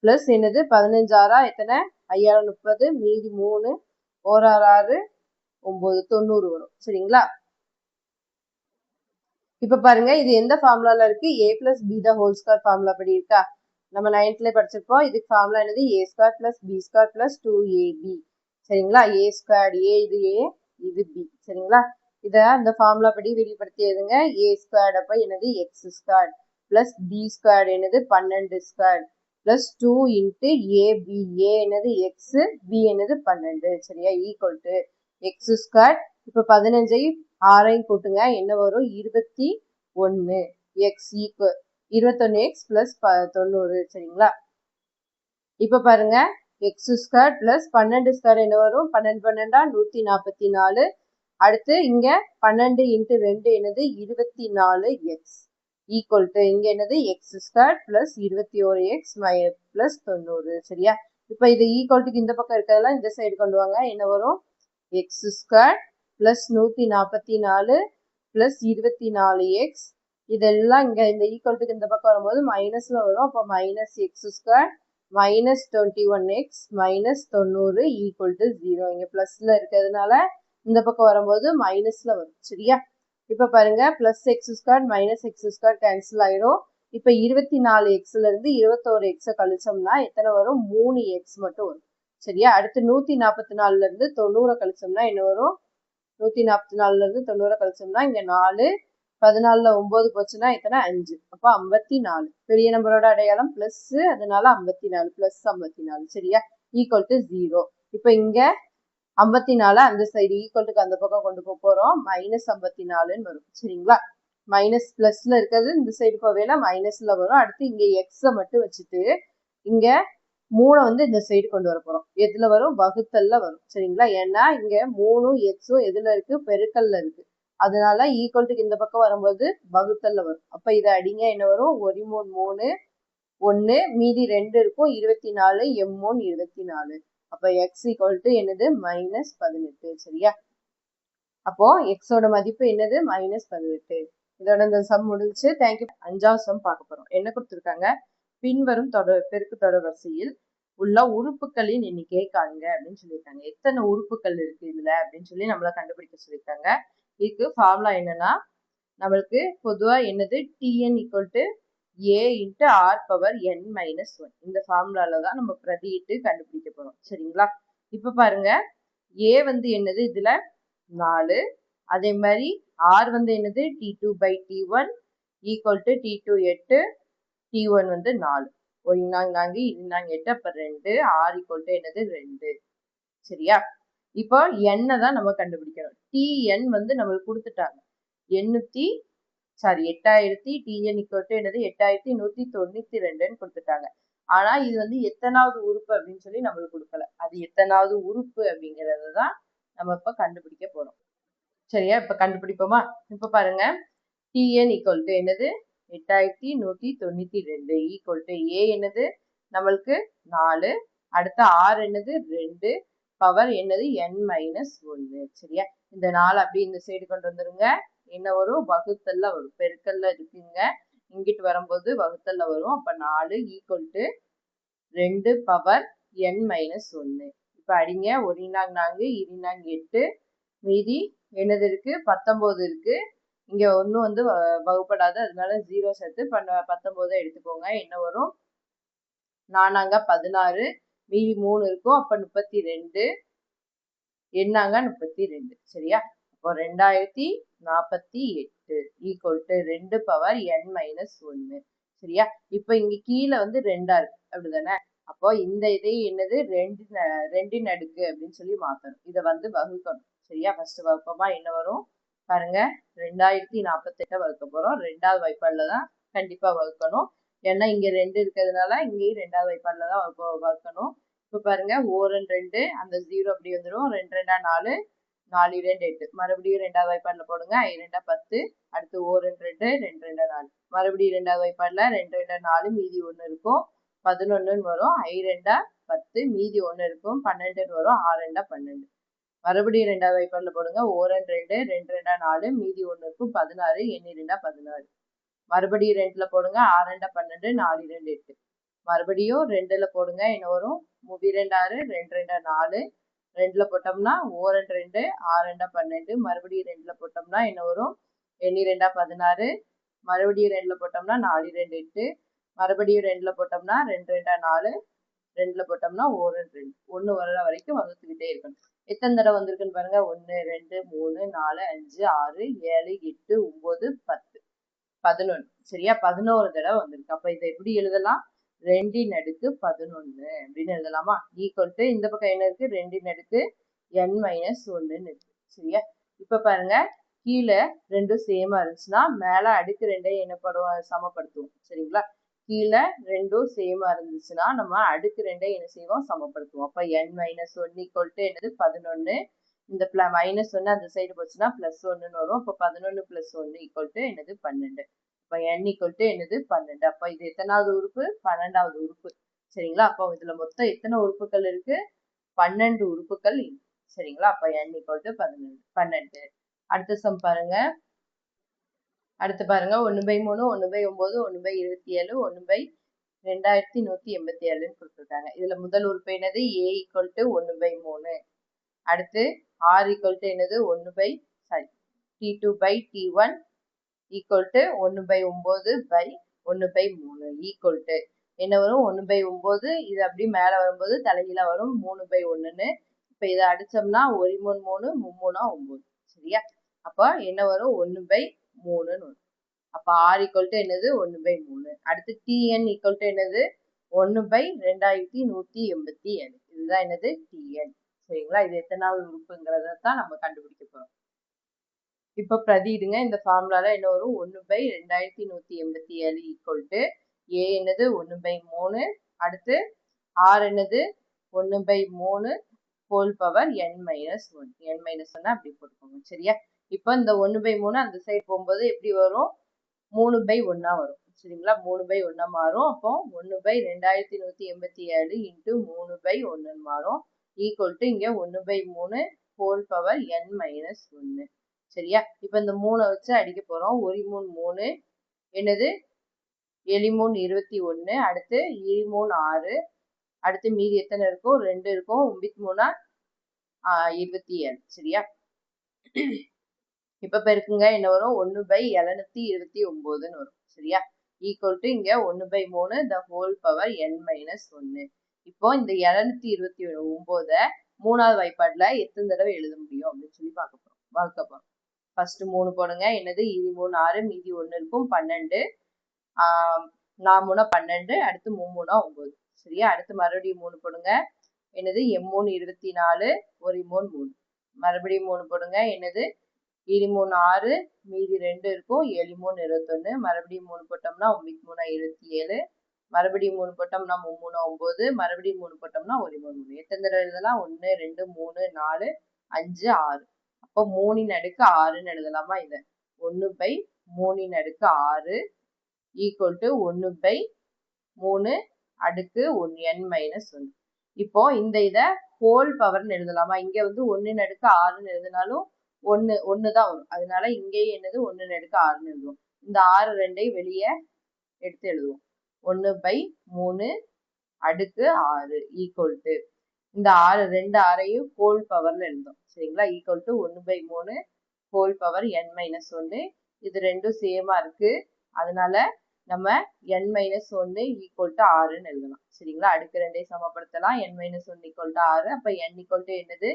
[SPEAKER 1] பிளஸ் என்னது 15 6 எத்தனை, 5030 மீதி 3 1 6 9 90 வரும். சரிங்களா? இப்ப பாருங்க இது எந்த ஃபார்முலால இருக்கு, a plus b the whole square formula படி இருக்கா. நம்ம 9th படிச்சிருப்போம். இதுக்கு ஃபார்முலா என்னது, a square plus b square plus 2ab. சரிங்களா? a squared a இது a இது b. சரிங்களா? இத அந்த ஃபார்முலா படி வெளிப்படுத்தி எழுதுங்க. a squared அப்ப என்னது x squared plus b squared என்னது 12 squared plus 2 into ab. a என்னது x, b என்னது 12. சரியா? Equal to x squared. இப்ப 15 6 கூட்டுங்க, என்ன வரும், 21 x ஈக்குவல் 21x plus 90. சரிங்களா? இப்ப பாருங்க x squared plus 12 squared என்ன வரும், 12 12 144. அடுத்து இங்க 12 into 2 என்னது 24x ஈக்குவல் டு இங்க என்னது x squared plus 21x plus 90. சரியா? இப்ப இது ஈக்குவல் டு இந்த பக்கம் இருக்கிறதெல்லாம் இந்த சைடு கொண்டு வாங்க, என்ன வரும், x squared plus 144 plus 24x இதெல்லாம் இங்க இந்த ஈக்குவல் டு இந்த பக்கம் வரும்போது மைனஸ்ல வரும். அப்போ minus X square minus 21x minus 90 equal to 0. இங்க பிளஸ்ல இருக்கிறதுனால இந்த பக்கம் வரும்போது மைனஸ்ல வரும். சரியா? இப்ப பாருங்க plus X square minus X square cancel ஆயிடும். இப்ப 24xல இருந்து 21x கழிச்சோம்னா எத்தனை வரும், 3x மட்டும் வரும். சரியா? அடுத்து 144ல இருந்து 90 கழிச்சோம்னா என்ன வரும், 144ல இருந்து 90 கழிச்சோம்னா இங்க 4 14ல 9 போச்சுன்னா எத்தனை, 5. அப்ப 54. பெரிய நம்பரோட அடையாளம் பிளஸ், அதனால 54 பிளஸ் 54. சரியா? Equal to 0. இப்ப இங்க 54 அந்த சைடு ஈக்குவல்ட்டுக்கு அந்த பக்கம் கொண்டு போக போறோம். -54ன்னு வரும். சரிங்களா? மைனஸ் பிளஸ்ல இருக்கிறது இந்த சைடு போவேல மைனஸ்ல வரும். அடுத்து இங்க எக்ஸ மட்டும் வச்சுட்டு இங்க 3 வந்து இந்த சைடு கொண்டு வர போறோம். எதுல வரும்? வகுத்தல்ல வரும். சரிங்களா? ஏன்னா இங்க 3 எக்ஸும் எதுல இருக்கு? பெருக்கல்ல இருக்கு. அதனால ஈக்குவல்ட்டுக்கு இந்த பக்கம் வரும்போது வகுத்தல்ல வரும். அப்ப இதை அடிங்க, என்ன வரும்? 1 1 மீதி 2 இருக்கும். 24 m3 24. அப்ப எக்ஸ் ஈக்குவல் என்னது? -18. சரியா? அப்போ எக்ஸோட மதிப்பு என்னது? -18. இதோட இந்த சம் முடிஞ்சு. தேங்க்யூ. 5வது சம் பார்க்க போறோம். என்ன கொடுத்துருக்காங்க? பின்வரும் பெருக்கு தொடர் வரிசையில் உள்ள உறுப்புகளின் எண்ணிக்கையை காண்க அப்படின்னு சொல்லியிருக்காங்க. எத்தனை உறுப்புகள் இருக்கு இதுல அப்படின்னு சொல்லி நம்மள கண்டுபிடிக்க சொல்லியிருக்காங்க. இதுக்கு ஃபார்முலா என்னன்னா, நம்மளுக்கு பொதுவா என்னது? Tn = a × r⁻n−1. இந்த ஃபார்முலால தான் நம்ம பிரதியிட்டு கண்டுபிடிக்க போறோம். சரிங்களா? இப்ப பாருங்க, a வந்து என்னது? இதுல 4. அதே மாதிரி r வந்து என்னது? T2/T1 = T2 8, T1 வந்து 4. 1 4 2 8, அப்ப 2. r = என்னது? 2. சரியா? இப்போ n தான் நம்ம கண்டுபிடிக்கணும். Tn வந்து நம்மளுக்கு கொடுத்துட்டாங்க. 8000 Tn = என்னது? 8192ன்னு கொடுத்துட்டாங்க. ஆனா இது வந்து எத்தனாவது உறுப்பு அப்படின்னு சொல்லி நம்மளுக்கு கொடுக்கல. அது எத்தனாவது உறுப்பு அப்படிங்கறத தான் நம்ம இப்ப கண்டுபிடிக்க போறோம். சரியா? இப்ப கண்டுபிடிப்போமா? இப்ப பாருங்க, Tn = என்னது? 8192 a என்னது? நம்மளுக்கு 4. அடுத்த r என்னது? 2. பவர் என்னது? n-1. சரியா? இந்த 4 அப்படியே இந்த சைடு கொண்டு வந்துருங்க. என்ன வரும்? வகுத்தல்ல வரும். பெருக்கல்ல இருக்குங்க. இங்கிட்டு வரும்போது வகுத்தல்ல வரும். அப்ப 4 = 2 பவர் n-1. இப்ப அடிங்க. 1 4 2 8, மீதி என்னது இருக்கு? 19 இருக்கு. இங்க ஒன்னும் வந்து வகுப்படாது, அதனால 0 சேர்த்து 19 எடுத்துக்கோங்க. என்ன வரும்? 4 16, மீதி 3 இருக்கும். அப்ப 32, எண்ணாங்க 32. சரியா? அப்போ 2048 = 2 பவர் n-1. சரியா? இப்ப இங்க கீழே வந்து 2 இருக்கு, அப்படிதானே? அப்போ இந்த இதே என்னது? 2 அடுக்கு அப்படின்னு சொல்லி மாத்தணும். இதை வந்து வகுக்கணும். சரியா? ஃபர்ஸ்ட் வகுப்போமா? என்ன வரும் பாருங்க, 2048 வகுக்க போறோம். 2வது வாய்ப்பாடுல தான் கண்டிப்பா வகுக்கணும். ஏன்னா இங்க 2 இருக்கிறதுனால இங்கேயும் 2வது வாய்ப்பாடுல தான் வகுக்கணும். இப்ப பாருங்க, 1 2, அந்த 0 அப்படி வந்துடும். 2 2 4, 4 2 8. மறுபடியும் 2வது வாய்ப்பாடுல போடுங்க. 2 10. அடுத்து 1 2 2 2 4. மறுபடியும் 2வது வாய்ப்பாடுல 2 2 4, மீதி 1 இருக்கும். 11ன்னு வரும். 2 10, மீதி 1 இருக்கும். 12ன்னு வரும். 6 12. மறுபடியும் 2வது வாய்ப்பாடுல போடுங்க. 1 2 2 2 4, மீதி 1 இருக்கும். 16, எண்ணி 2 16. மறுபடியும் 2ல போடுங்க. 6 12, 4 2 8. மறுபடியும் 2ல போடுங்க. என்ன வரும்? 3 2 6, 2 2 4. 2ல போட்டோம்னா 1 2, 6 12. மறுபடியும் 2ல போட்டோம்னா என்ன வரும்? எண்ணி 2 16. மறுபடியும் 2ல போட்டோம்னா 4 2 8. மறுபடியும் 2ல போட்டோம்னா 2 2 4. 2ல போட்டோம்னா 1 2. 1 வர்ற வரைக்கும் வகுத்துக்கிட்டே இருக்கணும். எத்தனை தடவை வந்திருக்குன்னு பாருங்க. 1 2 3 4 5 6 7 8 9 10 11. சரியா? 11 தடவை வந்திருக்கு. அப்ப இதை எப்படி எழுதலாம்? 2 11 அப்படின்னு எழுதலாமா? = இந்த பக்கம் என்ன இருக்கு? 2 n-1 இருக்கு. சரியா? இப்ப பாருங்க, கீழே 2 சேமா இருந்துச்சுன்னா மேல அடுக்கு 2 என்ன சமப்படுத்துவோம். சரிங்களா? கீழே 2 சேமா இருந்துச்சுன்னா நம்ம அடுக்கு 2 என்ன செய்வோம்? சமப்படுத்துவோம். அப்ப n-1 = என்னது? 11. இந்த -1 அந்த சைடு போச்சுன்னா +1ன்னு வரும். அப்ப 11 + 1 = என்னது? 12. அப்ப n = என்னது? 12. அப்ப இது எத்தனாவது உறுப்பு? 12வது உறுப்பு. சரிங்களா? அப்போ இதுல மொத்தம் எத்தனை உறுப்புகள் இருக்கு? 12 உறுப்புகள் இருக்கு. சரிங்களா? அப்ப n = 12. அடுத்த சம் பாருங்க. அடுத்து பாருங்க, 1/3, 1/9, 1/27, 1/2187ன்னு கொடுத்துருக்காங்க. இதுல முதல் உறுப்பு என்னது? a = 1/3. அடுத்து r = என்னது? T2/T1 = 1/9/1/3 என்ன வரும்? 1/9. இது அப்படி மேல வரும்போது தலைகீழா வரும். 3/1ன்னு. இப்ப இதை அடிச்சோம்னா 1 3 3 3 9. சரியா? அப்ப என்ன வரும்? 1/3ன்னு வரும். அப்ப r = என்னது? 1/3. அடுத்து Tn = என்னது? 1/2187. இதுதான் என்னது? Tn. சரிங்களா? இது எத்தனாவது உறுப்புங்கிறத தான் நம்ம கண்டுபிடிக்க போறோம். இப்ப பிரதியிடுங்க. இந்த ஃபார்முலால என்ன வரும்? 1/2187 ஈக்குவல் டு ஏ என்னது 1/3, அடுத்து ஆர் என்னது 1/3 whole power n minus 1. n minus 1 அப்படி போட்டுக்கோங்க. சரியா? இப்போ இந்த 1/3 அந்த சைடு போகும்போது எப்படி வரும்? 3/1 வரும். சரிங்களா? 3/1 மாறும். அப்போ 1/2187 இன்ட்டு 3/1 மாறும். ஈக்குவல் டு இங்க 1/3 ஹோல் பவர் n மைனஸ் 1. சரியா? இப்ப இந்த 3 வச்சு அடிக்க போறோம். 1 3 3 என்னது 7 3 21, அடுத்து 7 3 6, அடுத்து மீதி எத்தனை இருக்கும்? 2 இருக்கும். 9 3 27. சரியா? இப்ப பெருக்குங்க என்ன வரும்? 1/729 வரும். சரியா? ஈக்குவல் டு இங்க 1/3 the whole power n minus 1. இப்போ இந்த 729 மூணாவது வாய்ப்பாடுல எத்தனை தடவை எழுத முடியும் அப்படின்னு சொல்லி பார்க்க போறோம். ஃபர்ஸ்ட் 3 போடுங்க. என்னது 7 3 6, மீதி 1 இருக்கும் 12, 4 3 12, அடுத்து 3 3 9. சரியா? அடுத்து மறுபடியும் 3 போடுங்க. என்னது 3 24, 1 3 3, மறுபடியும் 3 போடுங்க. என்னது 7 3 6, மீதி 2 இருக்கும் 7 3 21, மறுபடியும் 3 போட்டோம்னா 9 3 27, மறுபடியும் 3 போட்டோம்னா 3 3 9, மறுபடியும் 3 போட்டோம்னா 1 3 3. எத்தனை தடவை எழுதலாம்? 1 2 3 4 5 6. அப்போ 3 அடுக்கு 6ன்னு எழுதலாமா? இதை 1/3 அடுக்கு 6 ஈக்குவல் டு 1/3 அடுக்கு n மைனஸ் 1. இப்போ இந்த இதை ஹோல் பவர்னு எழுதலாமா? இங்க வந்து 1 அடுக்கு 6ன்னு எழுதினாலும் 1 தான் வரும். அதனால இங்கேயும் என்னது 1 அடுக்கு 6ன்னு எழுதுவோம். இந்த 6 2ஐயும் வெளியே எடுத்து எழுதுவோம். 1/3 அடுக்கு 6 ஈக்குவல் டு இந்த 6 2 6ஐயும் ஹோல் பவர்ல எழுதும். சரிங்களா? Equal to 1/3 whole power n minus 1. இது ரெண்டும் சேமா இருக்கு. அதனால நம்ம n மைனஸ் 1 ஈக்குவல் டு 6ன்னு எழுதலாம். சரிங்களா? அடுக்கு 2ஐயும் சமப்படுத்தலாம். n minus 1 equal to 6. அப்ப n ஈக்குவல் டு என்னது?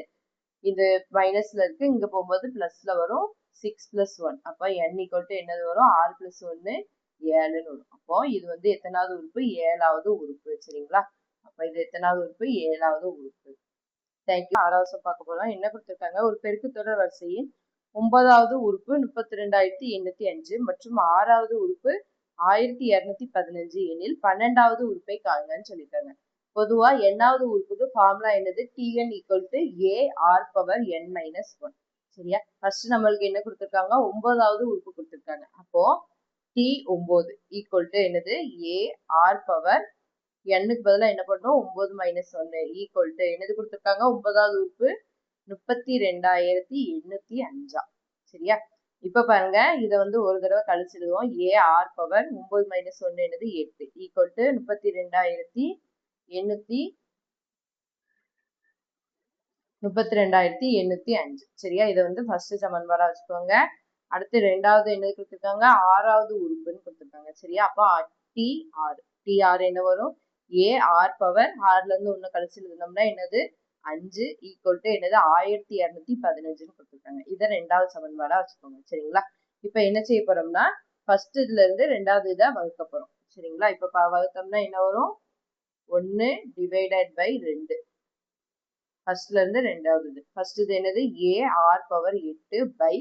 [SPEAKER 1] இது மைனஸ்ல இருக்கு. இங்க போகும்போது பிளஸ்ல வரும். 6 + 1. அப்ப n ஈக்குவல் டு என்னது வரும்? 6 + 1 7ன்னு வரும். அப்போ இது வந்து எத்தனாவது உறுப்பு? 7வது உறுப்பு. சரிங்களா? அப்ப இது எத்தனாவது உறுப்பு? 7வது உறுப்பு. தேங்க்யூ. 6வது பார்க்க போறோம். என்ன கொடுத்திருக்காங்க? ஒரு பெருக்குத்தொடர் வரிசையின் 9வது உறுப்பு 32,805 மற்றும் 6வது உறுப்பு 1215 எனில் 12வது உறுப்பை காண்கன்னு சொல்லியிருக்காங்க. பொதுவா எண்ணாவது உறுப்புக்கு ஃபார்முலா என்னது? Tn equal to a r power n minus 1. சரியா? ஃபர்ஸ்ட் நம்மளுக்கு என்ன கொடுத்திருக்காங்க? 9வது உறுப்பு கொடுத்திருக்காங்க. அப்போ T9 ஈக்குவல் டு என்னது? a r பவர் n-க்கு பதிலா என்ன பண்ணணும்? 9 மைனஸ் 1 ஈக்குவல் டு என்னது கொடுத்திருக்காங்க? 9வது உறுப்பு 32,805. சரியா? இப்ப பாருங்க, இதை வந்து ஒரு தடவை கழிச்சிடுவோம். a r பவர் 9 மைனஸ் 1 என்னது? 8 ஈக்குவல் டு 32,805. சரியா? இதை வந்து ஃபர்ஸ்ட் சமன்பாடா வச்சுக்கோங்க. அடுத்து ரெண்டாவது என்ன கொடுத்திருக்காங்க? 6வது உறுப்புன்னு கொடுத்திருக்காங்க. சரியா? அப்போ TR என்ன வரும்? a r பவர் rல இருந்து 1 கழிச்சு எழுதினோம்னா என்னது? 5 ஈக்குவல் டு என்னது? 1215ன்னு கொடுத்திருக்காங்க. இதை ரெண்டாவது சமன்பாடா வச்சுக்கோங்க. சரிங்களா? இப்ப என்ன செய்ய போறோம்னா ஃபர்ஸ்ட் இதுல இருந்து ரெண்டாவது இதை வகுக்க போறோம். சரிங்களா? இப்ப வகுத்தோம்னா என்ன வரும்? 1 டிவைடட் பை 2. ஃபர்ஸ்ட்ல இருந்து ரெண்டாவது இது. ஃபர்ஸ்ட் இது என்னது? a r power 8 by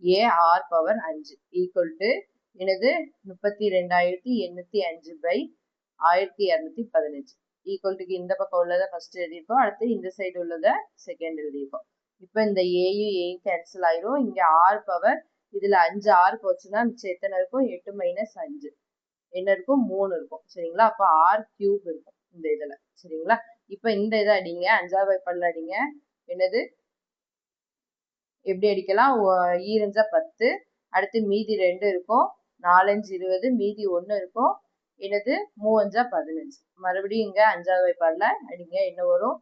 [SPEAKER 1] a r power 5 equal to என்னது? 32,805 பை 1215 ஈக்குவல் டு இந்த பக்கம் உள்ளதை ஃபர்ஸ்ட் எழுதியிருக்கோம். அடுத்து இந்த சைடு உள்ளதை செகண்ட் எழுதியிருக்கோம். இப்போ இந்த ஏயும் ஏயும் கேன்சல் ஆயிரும். இங்க r பவர் இதுல 5 r போச்சுன்னா மிச்சம் எத்தனை இருக்கும்? 8 மைனஸ் 5 என்ன இருக்கும்? 3 இருக்கும். சரிங்களா? அப்போ r கியூப் இருக்கும் இந்த இதுல. சரிங்களா? இப்ப இந்த இதை அடிங்க. 5வது வாய்ப்பாடுல அடிங்க. என்னது? எப்படி அடிக்கலாம்? 2 10, அடுத்து மீதி 2 இருக்கும். 4 5 20, மீதி 1 இருக்கும். என்னது? 3 15. மறுபடியும் இங்க 5வது வாய்ப்பாடுல அடிங்க. என்ன வரும்?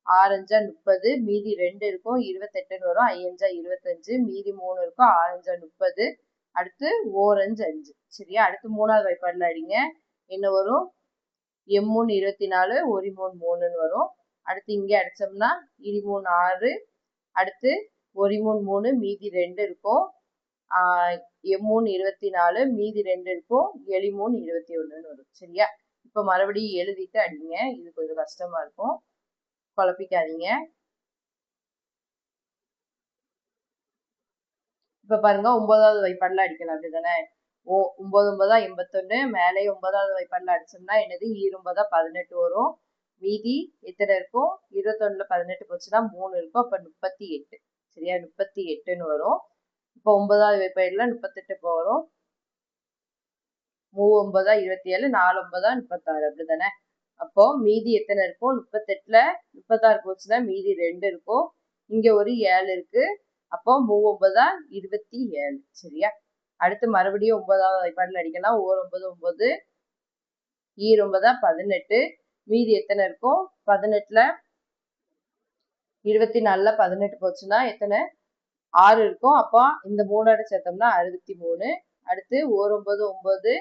[SPEAKER 1] 6 30, மீதி 2 இருக்கும். 28ன்னு வரும். 5 25, மீதி 3 இருக்கும். 6 30, அடுத்து 4 5. சரியா? அடுத்து 3வது வாய்ப்பாடுல அடிங்க. என்ன வரும்? M3 24, 1 3 3ன்னு வரும். அடுத்து இங்க அடிச்சோம்னா 23 6, அடுத்து 1 3 3, மீதி 2 இருக்கும். M3 24, மீதி 2 இருக்கும். 7 3 21ன்னு வரும். சரியா? இப்ப மறுபடியும் எழுதிட்டு அடிங்க. இது கொஞ்சம் கஷ்டமா இருக்கும், குழப்பிக்காதீங்க. இப்ப பாருங்க 9வது வாய்ப்பாடுல அடிக்கலாம் அப்படிதானே. 9 9 81, மேலே 9வது வாய்ப்பாடுல அடிச்சோம்னா என்னது 9 18 வரும். மீதி எத்தனை இருக்கும்? 21ல 18 போச்சுன்னா 3 இருக்கும். அப்ப 38. சரியா, 38ன்னு வரும். இப்போ 9வது வாய்ப்பாடுல 38 வரும். 3 9 27, 4 9 36 அப்படிதானே. அப்போ மீதி எத்தனை இருக்கும்? 38ல 36 போச்சுன்னா மீதி 2 இருக்கும். இங்க ஒரு 7 இருக்கு. அப்போ 3 9 27. சரியா, அடுத்து மறுபடியும் 9வது வாய்ப்பாடுல அடிக்கலாம். 9 9, 9 18, மீதி எத்தனை இருக்கும்? 18ல 24ல 18 போச்சுன்னா எத்தனை? 6 இருக்கும். அப்போ இந்த 3 சேர்த்தோம்னா 63. அடுத்து 1 9 9,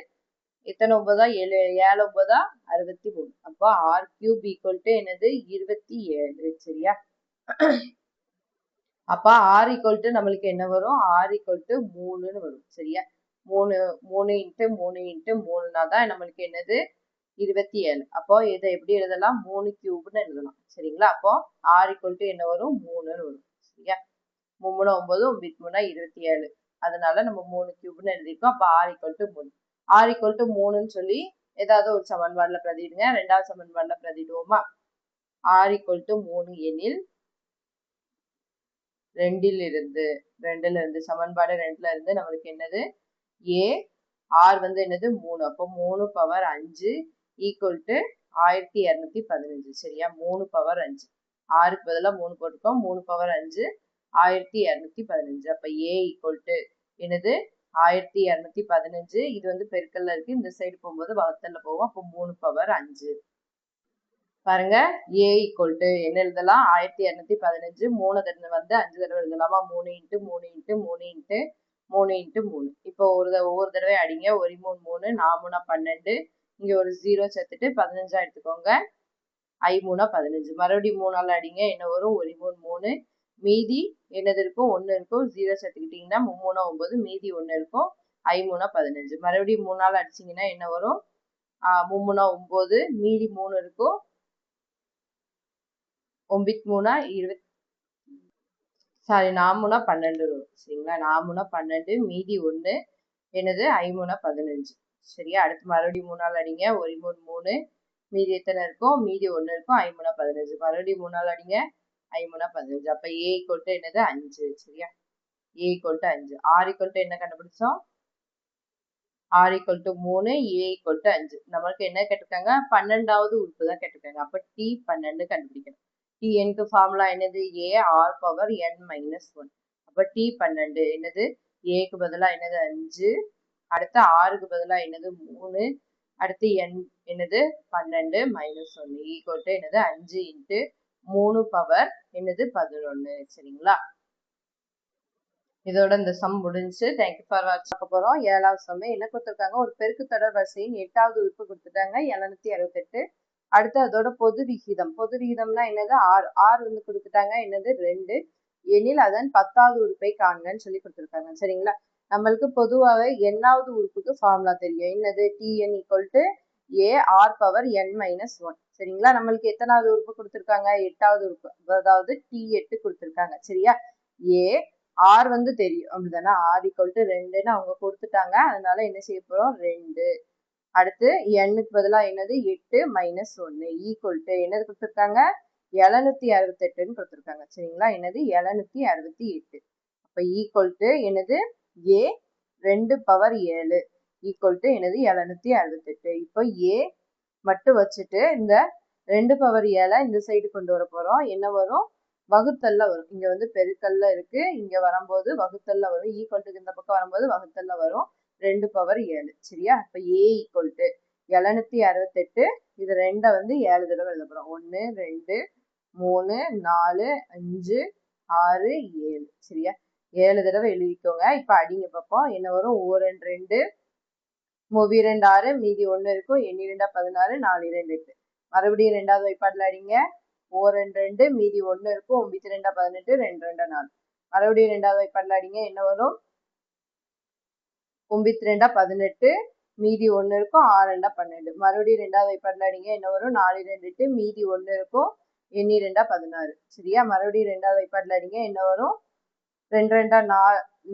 [SPEAKER 1] எத்தனை 9 7 7 9 63. அப்போ r cube equal to என்னது 27. சரியா, அப்ப r equal to நம்மளுக்கு என்ன வரும்? r equal to 3ன்னு வரும். சரியா, 3 3 இன்ட்டு 3 இன்ட்டு 3னா தான் நம்மளுக்கு என்னது 27. அப்போ இதை எப்படி எழுதலாம்? 3 கியூப்னு எழுதலாம். சரிங்களா, அப்போ r equal to என்ன வரும்? 3ன்னு வரும். சரியா, 3 9 9 27. அதனால நம்ம 3 கியூப்னு எழுதிருக்கோம். அப்ப r equal to 3. r equal to 3ன்னு சொல்லி ஏதாவது ஒரு சமன்பாடுல பிரதிடுங்க. 2வது சமன்பாடுல பிரதிடுவோமா? r equal to 3 எனில் 2ல் இருந்து சமன்பாடு 2ல இருந்து நம்மளுக்கு என்னது a r வந்து என்னது 3. அப்போ 3 பவர் 5 ஈக்குவல் டு 1215. சரியா, 3 பவர் 5, ஆறுக்கு பதிலாக 3 போட்டுக்கோம். 3 பவர் 5 1215. அப்ப a ஈக்குவல் டு என்னது 1215. இது வந்து பெருக்கல்ல இருக்கு, இந்த சைடு போகும்போது வகுத்தல்ல போகும். அப்போ 3 பவர் 5. பாருங்க, a equal to என்ன எழுதலாம்? 1215. 3 தடவை வந்து 5 தடவை எழுதலாமா? 3 இன்ட்டு 3 இன்ட்டு 3 இன்ட்டு 3 இன்ட்டு 3. இப்போ ஒவ்வொரு தடவை அடிங்க. 1 3 3, 4 3 12. இங்க ஒரு 0 சேர்த்துட்டு 15 எடுத்துக்கோங்க. I 3 15. மறுபடியும் 3ஆல் அடிங்க. என்ன வரும்? 1 3 3. மீதி என்னது இருக்கும்? 1 இருக்கும். 0 சேர்த்துக்கிட்டீங்கன்னா 3 9, மீதி 1 இருக்கும். I 3 15. மறுபடியும் 3ஆல் அடிச்சீங்கன்னா என்ன வரும்? 3 9, மீதி 3 இருக்கும். 9 3 20, சாரி 4 3 12 வரும். சரிங்களா, 4 3 12, மீதி 1 என்னது? I 3 15. சரியா, அடுத்து மறுபடியும் 3ஆல் அடிங்க. 1 3 3, மீதி எத்தனை இருக்கும்? மீதி 1 இருக்கும். I 3 15. மறுபடியும் 3ஆல் அடிங்க. I 3 15. அப்ப a equal to என்னது? 5. சரியா, a equal to 5. r equal to என்ன கண்டுபிடிச்சோம்? r equal to 3, a equal to 5. நம்மளுக்கு என்ன கேட்டிருக்காங்க? 12வது உறுப்பு தான் கேட்டிருக்காங்க. அப்ப t 12 கண்டுபிடிக்கணும். tn க்கு ஃபார்முலா என்னது? a r power n minus 1. அப்ப t 12 என்னது? a க்கு பதிலா என்னது? 5. அடுத்து r க்கு பதிலா என்னது? 3. அடுத்து n என்னது? 12 மைனஸ் 1 ஈக்குவல் டு என்னது? 5 இன்ட்டு 3 பவர் என்னது? 11. சரிங்களா, இதோட இந்த சம் முடிஞ்சு. தேங்க்யூ ஃபார் வாட்சிங். பார்க்க போறோம் 7வது சம். என்ன கொடுத்துருக்காங்க? ஒரு பெருக்கு தொடர் வரிசையின் 8வது உறுப்பு கொடுத்துட்டாங்க 768. அடுத்து அதோட பொது விகிதம். பொது விகிதம்னா என்னது? ஆர் வந்து கொடுத்துட்டாங்க என்னது? 2 எனில் அதன் 10வது உறுப்பை காண்கன்னு சொல்லி கொடுத்துருக்காங்க. சரிங்களா, நம்மளுக்கு பொதுவாக எண்ணாவது உறுப்புக்கு ஃபார்முலா தெரியும். என்னது? tn equal to a r power n minus 1. சரிங்களா, நம்மளுக்கு எத்தனாவது உறுப்பு கொடுத்துருக்காங்க? 8வது உறுப்பு, அதாவது t8 கொடுத்துருக்காங்க. சரியா, a r வந்து தெரியும் அப்படிதானே? r ஈக்குவல் டு 2ன்னு அவங்க கொடுத்துட்டாங்க. அதனால என்ன செய்ய போறோம்? 2. அடுத்து n-க்கு பதிலா என்னது? 8 மைனஸ் 1 ஈக்குவல் டு என்னது கொடுத்துருக்காங்க? 768ன்னு கொடுத்துருக்காங்க. சரிங்களா, என்னது? 768. அப்ப ஈக்குவல் டு என்னது? a 2 பவர் 7 ஈக்குவல் டு என்னது? 768. இப்போ a மட்டும் வச்சுட்டு இந்த 2 பவர் 7 இந்த சைடு கொண்டு வர போறோம். என்ன வரும்? வகுத்தல்ல வரும். இங்க வந்து பெருக்கல்ல இருக்கு, இங்க வரும்போது வகுத்தல்ல வரும். ஈக்குவல் டு இந்த பக்கம் வரும்போது வகுத்தல்ல வரும். 2 பவர் 7. சரியா, அப்ப a ஈக்குவல் டு 768. இது 2 வந்து 7 தடவை எழுத போறோம். 1 2 3 4 5 6 7. சரியா, 7 தடவை எழுதிக்கோங்க. இப்ப அடிங்க பார்ப்போம். என்ன வரும்? 1 2 3 2 6, மீதி 1 இருக்கும். எண்ணி 2 16, 4 2 8. மறுபடியும் 2வது வாய்ப்பாடுல அடிங்க. 4 2, மீதி 1 இருக்கும். 9 2 18, 2 2 4. மறுபடியும் 2வது வாய்ப்பாடுல அடிங்க. என்ன வரும்? 9 2 18, மீதி 1 இருக்கும். 6 2 12. மறுபடியும் 2வது வாய்ப்பாடுல அடிங்க. என்ன வரும்? 4 2 8, மீதி 1 இருக்கும். எண்ணி 2 16. சரியா, மறுபடியும் 2வது வாய்ப்பாடுல அடிங்க. என்ன வரும்? 2 2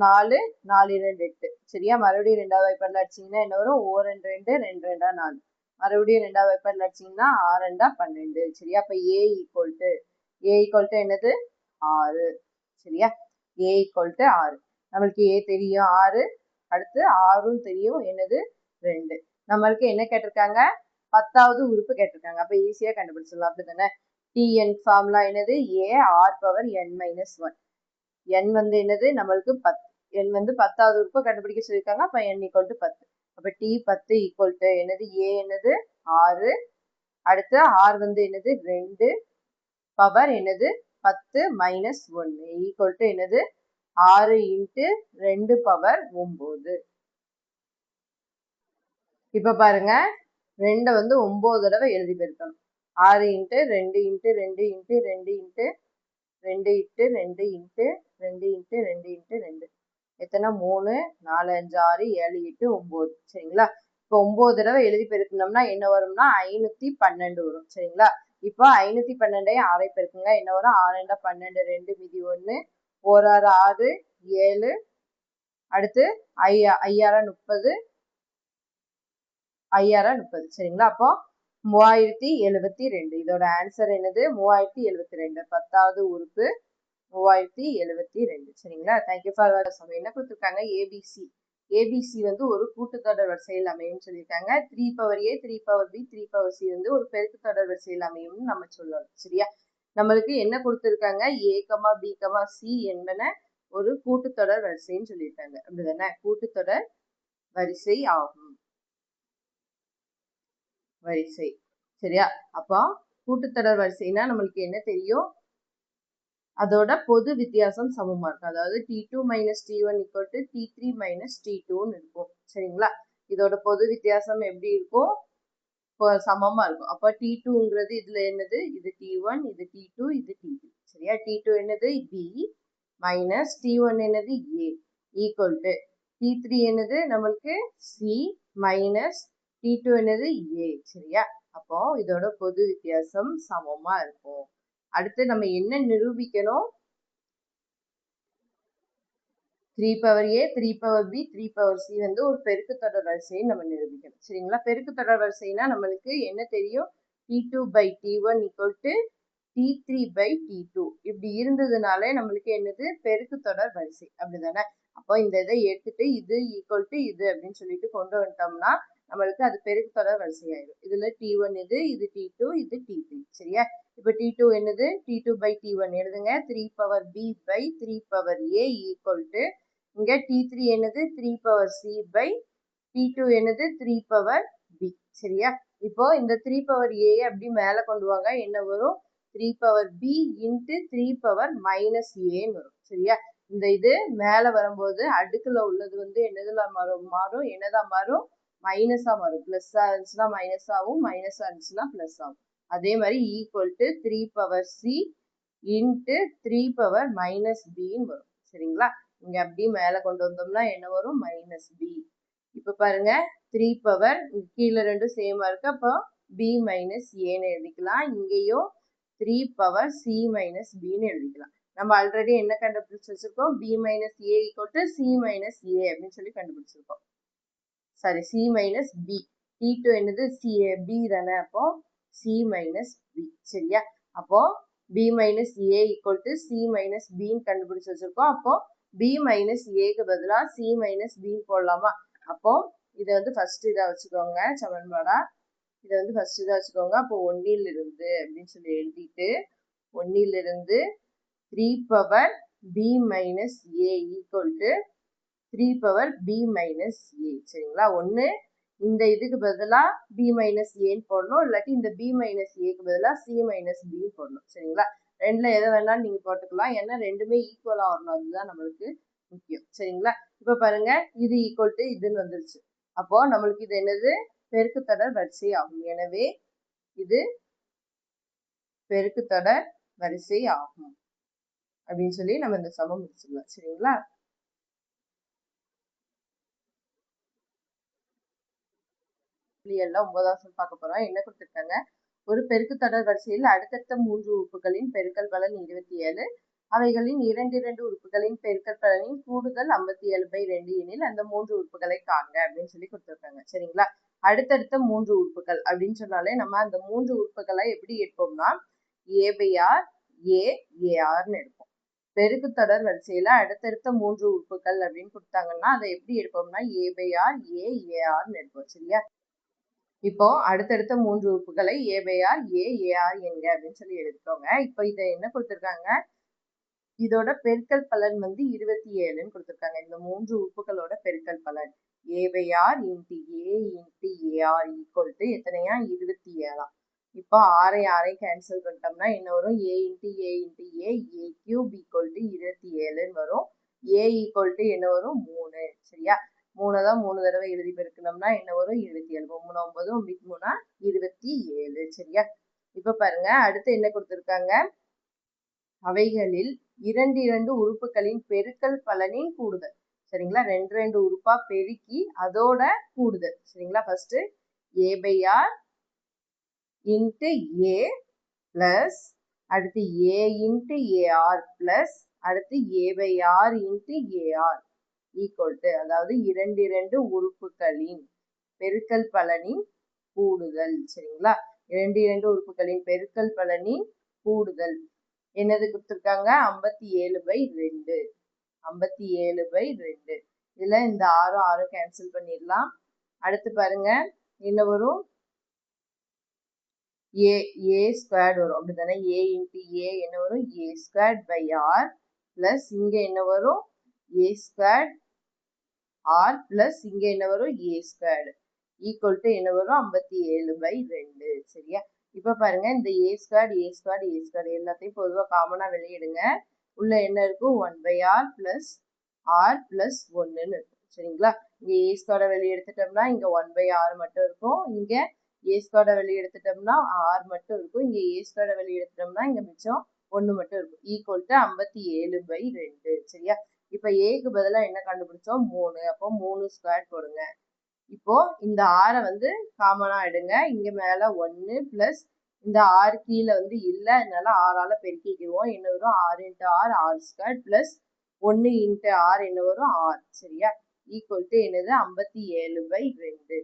[SPEAKER 1] 4 4 2 8 சரியா. மறுபடியும் ரெண்டாவது வாய்ப்பாடுல அடிச்சீங்கன்னா என்ன வரும்? ஓ 2 2 2 2 4 மறுபடியும் ரெண்டாவது வாய்ப்பாடுல அடிச்சீங்கன்னா 6 2 12 சரியா. அப்ப ஏ ஈக்குவல் டு என்னது? 6 சரியா. ஏ ஈக்குவல் டு 6 நம்மளுக்கு ஏ தெரியும் 6, அடுத்து 6ம் தெரியும் என்னது 2. நம்மளுக்கு என்ன கேட்டிருக்காங்க? 10வது உறுப்பு கேட்டிருக்காங்க. அப்ப ஈஸியா கண்டுபிடிச்சிடலாம் அப்படிதானே. டிஎன் ஃபார்முலா என்னது? A r power n minus 1. n வந்து என்னது? நம்மளுக்கு 10. n வந்து 10வது உறுப்பை கண்டுபிடிக்க சொல்லியிருக்காங்க. அப்ப n ஈக்குவல் டு 10. அப்ப டி 10 ஈக்குவல் டு என்னது? ஏ என்னது 6, அடுத்து ஆர் வந்து என்னது 2 பவர் என்னது 10 மைனஸ் 1 ஈக்குவல் டு என்னது 6 இன்ட்டு 2 பவர் 9. இப்ப பாருங்க 2 வந்து 9 தடவை எழுதி பெருக்கணும். 6 into 2 into 2 into 2 into 2 into 2 into 2 into 2 into 2 எத்தனை? 3 4 5 6 7 8 9 சரிங்களா. இப்போ 9 தடவை எழுதி பெருக்கணும்னா என்ன வரும்னா 512 வரும் சரிங்களா. இப்போ 512 6 பெருக்குங்க என்ன வரும்? 6 2 12 2 மீதி 1 4 6 7 அடுத்து 5 30 30 சரிங்களா. அப்போ 3072 இதோட ஆன்சர் என்னது? 3072 10வது உறுப்பு 3072 சரிங்களா. தேங்க்யூ ஃபார் வாட்சிங். என்ன கொடுத்துருக்காங்க? ஏபிசி வந்து ஒரு கூட்டுத்தொடர் வரிசையில் அமையும் சொல்லியிருக்காங்க. 3 power a 3 power B 3 power C வந்து ஒரு பெருக்குத்தொடர் வரிசையில் அமையும்னு நம்ம சொல்லலாம் சரியா. நம்மளுக்கு என்ன கொடுத்துருக்காங்க? ஏ கமா பி கமா சி என்பன ஒரு கூட்டுத்தொடர் வரிசைன்னு சொல்லியிருக்காங்க அப்படிதானே. கூட்டுத்தொடர் வரிசை ஆகும் வரிசை சரியா. அப்போ கூட்டுத்தொடர் வரிசைனா நம்மளுக்கு என்ன தெரியும்? அதோட பொது வித்தியாசம் சமமா இருக்கும். அதாவது T2 minus T1 equal to T3 minus T2ன்னு இருக்கும் சரிங்களா. இதோட பொது வித்தியாசம் எப்படி இருக்கும்? சமமா இருக்கும். அப்ப T2ங்கிறது இதுல என்னது? இது T1 இது T2 இது T3 சரியா. T2 என்னது? B மைனஸ் T1 என்னது? A ஈக்குவல் டு T3 என்னது? நம்மளுக்கு C மைனஸ் T2 என்னது? A சரியா. அப்போ இதோட பொது வித்தியாசம் சமமா இருக்கும். அடுத்து நம்ம என்ன நிரூபிக்கணும்? 3 power a 3 power B 3 power C வந்து ஒரு பெருக்குத்தொடர் வரிசையை நம்ம நிரூபிக்கணும் சரிங்களா. பெருக்குத்தொடர் வரிசைனா நம்மளுக்கு என்ன தெரியும்? T2 by T1 equal to T3 by T2 இப்படி இருந்ததுனாலே நம்மளுக்கு என்னது? பெருக்குத்தொடர் வரிசை அப்படிதானே. அப்போ இந்த இதை எடுத்துட்டு இது ஈக்குவல் டு இது அப்படின்னு சொல்லிட்டு கொண்டு வந்துட்டோம்னா நம்மளுக்கு அது பெருக்குத்தொடர் வரிசை ஆயிடும். இதுல T1 இது T2 இது T3 சரியா. இப்ப T2 என்னது? T2 by T1 எழுதுங்க. 3 power B by 3 power A equal to இங்க T3 என்னது? 3 பவர் C by T2 என்னது? 3 பவர் B சரியா. இப்போ இந்த 3 பவர் A அப்படி மேல கொண்டு வாங்க என்ன வரும்? 3 power B into 3 power minus ஏன்னு வரும் சரியா. இந்த இது மேல வரும்போது அடுக்குல உள்ளது வந்து என்னதுல மாறும்? என்னதா மாறும்? மைனஸா மாறும். பிளஸ்ஸா இருந்துச்சுன்னா மைனஸ் ஆகும், மைனஸா இருந்துச்சுன்னா பிளஸ் ஆகும். அதே மாதிரி equal to 3 power C into 3 power minus பின்னு வரும் சரிங்களா. இங்க அப்படியே மேல கொண்டு வந்தோம்னா என்ன வரும்? Minus B. இப்ப பாருங்க 3 பவர் கீழே ரெண்டும் சேமா இருக்கு. அப்போ பி மைனஸ் ஏன்னு எழுதிக்கலாம். இங்கேயும் 3 பவர் சி மைனஸ் பின்னு எழுதிக்கலாம். நம்ம ஆல்ரெடி என்ன கண்டுபிடிச்சு வச்சிருக்கோம்? B minus A equal to C minus A அப்படின்னு சொல்லி கண்டுபிடிச்சிருக்கோம். Sorry C minus B. T2 என்னது? பி தானே. அப்போ சி மைனஸ் பி சரியா. அப்போ B minus A equal to C minus பின்னு கண்டுபிடிச்சு வச்சிருக்கோம். அப்போ பி மைனஸ் ஏக்கு பதிலா சி மைனஸ் பின்னு போடலாமா? அப்போ இதை வந்து ஃபர்ஸ்ட் இதா வச்சுக்கோங்க சமன்பாடா. இதை வந்து ஃபர்ஸ்ட் இதா வச்சுக்கோங்க. அப்போ 1லிருந்து அப்படின்னு சொல்லி எழுதிட்டு 1லிருந்து 3 power B minus A equal to 3 power B minus A சரிங்களா. ஒன்று இந்த இதுக்கு பதிலா பி மைனஸ் ஏன்னு போடணும், இல்லாட்டி இந்த பி மைனஸ் ஏக்கு பதிலா சி மைனஸ் பின்னு போடணும் சரிங்களா. ரெண்டுல எதை வேணாலும் நீங்க போட்டுக்கலாம். ஏன்னா ரெண்டுமே ஈக்குவலா வரணும், அதுதான் நம்மளுக்கு முக்கியம் சரிங்களா. இப்ப பாருங்க இது ஈக்குவல் டு இதுன்னு வந்துருச்சு. அப்போ நம்மளுக்கு இது என்னது? பெருக்குத்தொடர் வரிசை ஆகும். எனவே இது பெருக்குத்தொடர் வரிசை ஆகும் அப்படின்னு சொல்லி நம்ம இந்த சமம் முடிச்சுக்கலாம் சரிங்களா. எல்லாம் 9வது பார்க்க போறோம். என்ன கொடுத்துருக்காங்க? ஒரு பெருக்குத்தொடர் வரிசையில் அடுத்தடுத்த 3 உறுப்புகளின் பெருக்கல் பலன் 27, அவைகளின் இரண்டு உறுப்புகளின் பெருக்கற்பலனின் கூடுதல் 57/2 எனில் அந்த 3 உறுப்புகளை காண்க அப்படின்னு சொல்லி கொடுத்துருக்காங்க. சரிங்களா? அடுத்தடுத்த 3 உறுப்புகள் அப்படின்னு சொன்னாலே நம்ம அந்த 3 உறுப்புகளை எப்படி எடுப்போம்னா a/r a/arன்னு எடுப்போம். பெருக்கு தொடர் வரிசையில அடுத்தடுத்த 3 உறுப்புகள் அப்படின்னு கொடுத்தாங்கன்னா அதை எப்படி எடுப்போம்னா a/r a/arன்னு எடுப்போம். சரியா? இப்போ அடுத்தடுத்த 3 உறுப்புகளை a/r a/ar என்க அப்படின்னு சொல்லி எடுத்துக்கோங்க. இப்போ இதை என்ன கொடுத்துருக்காங்க, இதோட பெருக்கல் பலன் வந்து 27ன்னு கொடுத்துருக்காங்க. இந்த 3 உறுப்புகளோட பெருக்கல் பலன் a/r × a × ar equal to எத்தனையா 27. இப்போ ஆரை கேன்சல் பண்ணிட்டோம்னா என்ன வரும், a × a × a a³ equal to 27ன்னு வரும். a ஈக்குவல் டு என்ன வரும் 3. சரியா? 3 தான் 3 தடவை எழுதி பெருக்கணும்னா என்ன வரும் 27. 3 9 3 27. சரியா? இப்ப பாருங்க அடுத்து என்ன கொடுத்துருக்காங்க, அவைகளில் இரண்டு உறுப்புகளின் பெருக்கல் பலனின் கூடுதல். சரிங்களா? ரெண்டு உறுப்பா பெருக்கி அதோட கூடுதல். சரிங்களா? ஃபர்ஸ்ட் a/r × a பிளஸ் அடுத்து a × ar பிளஸ் அடுத்து a/r × ar ஈக்குவல் டு, அதாவது இரண்டு உறுப்புகளின் பெருக்கல் பலனின் கூடுதல். சரிங்களா? இரண்டு உறுப்புகளின் பெருக்கல் பலனின் கூடுதல் என்னது கொடுத்துருக்காங்க 57/2. 57/2. இதுல இந்த 6 கேன்சல் பண்ணிடலாம். அடுத்து பாருங்க என்ன வரும், a² வரும். அப்படித்தானே? a × a என்ன வரும் a²/r பிளஸ் இங்க என்ன வரும் a² r பிளஸ் இங்க என்ன வரும் a² ஈக்குவல் டு என்ன வரும் 57/2. சரியா? இப்ப பாருங்க இந்த a² எல்லாத்தையும் பொதுவா காமனா வெளியிடுங்க. உள்ள என்ன இருக்கும் 1/r பிளஸ் r பிளஸ் 1ன்னு இருக்கும். சரிங்களா? இங்க a² வெளியே எடுத்துட்டோம்னா இங்க 1/r மட்டும் இருக்கும். இங்க a² வெளியே எடுத்துட்டோம்னா r மட்டும் இருக்கும். இங்க a² வெளியே எடுத்துட்டோம்னா இங்க மிச்சம் 1 மட்டும் இருக்கும். Equal to 57/2. சரியா? இப்ப ஏக்கு பதிலா என்ன கண்டுபிடிச்சோம் 3. அப்போ 3² போடுங்க. இப்போ இந்த 6 வந்து காமனா எடுங்க. இங்க மேல 1 பிளஸ் இந்த 6 கீழே வந்து இல்ல, அதனால 6ஆல பெருக்கிக்குவோம். என்ன வரும் 6 × r r² பிளஸ் 1 × r என்ன வரும் r. சரியா? ஈக்குவல் டு என்னது 57/2.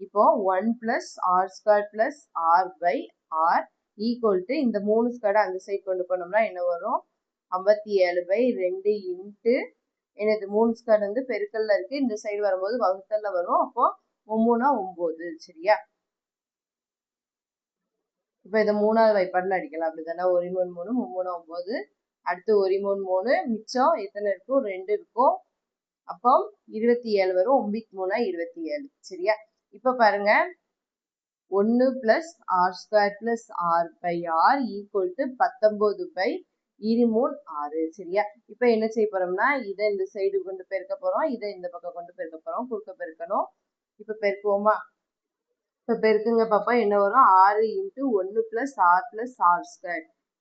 [SPEAKER 1] இப்போ 1 plus r² plus r/r equal to இந்த 3² அந்த சைடு கொண்டு போனோம்னா என்ன வரும் 57/2 இன்ட்டு என்னது 3² வந்து பெருக்கல்ல இருக்கு, இந்த சைடு வரும்போது வகுத்தல்ல வரும். அப்போ 3 9. சரியா? இப்ப இதை 3வது வாய்ப்பாடுல அடிக்கலாம். அப்படித்தானே? 1 3 3 3 9. அடுத்து 1 3 3 மிச்சம் எத்தனை இருக்கும் 2 இருக்கும். அப்போ 27 வரும். 9 3 27. சரியா? இப்ப பாருங்க 1 plus r² plus r/r equal to 19/23 சரியா? இப்ப என்ன செய்ய போறோம்னா இதை இந்த சைடு கொண்டு பெருக்க போறோம், இதை இந்த பக்கம் கொண்டு பெருக்க போறோம். குறுக்க பெருக்கணும். இப்ப பெருக்குவோமா? இப்ப பெருக்குங்க பாப்பா. என்ன வரும் 6 × 1 plus r plus r²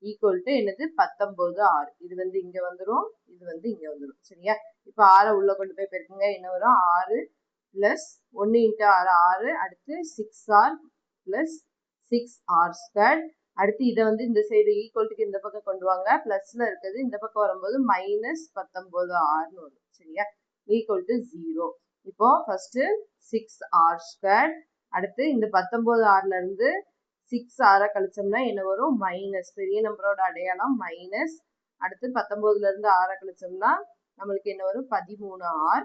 [SPEAKER 1] equal to என்னது 19r. இது வந்து இங்க வந்துடும், இது வந்து இங்க வந்துடும். சரியா? இப்ப 6 உள்ள கொண்டு போய் பெருக்குங்க. என்ன வரும் 6 பிளஸ் 1 × r 6. அடுத்து 6r பிளஸ் 6r². அடுத்து இதை வந்து இந்த சைடு ஈக்குவல்ட்டுக்கு இந்த பக்கம் கொண்டு வாங்க. பிளஸ்ல இருக்குது இந்த பக்கம் வரும்போது -19r வரும். சரியா? Equal to 0. இப்போ ஃபர்ஸ்ட் 6r². அடுத்து இந்த 19r இருந்து 6r கழிச்சோம்னா என்ன வரும் மைனஸ், பெரிய நம்பரோட அடையாளம் மைனஸ். அடுத்து 19ல இருந்து 6 கழிச்சோம்னா நம்மளுக்கு என்ன வரும் 13r.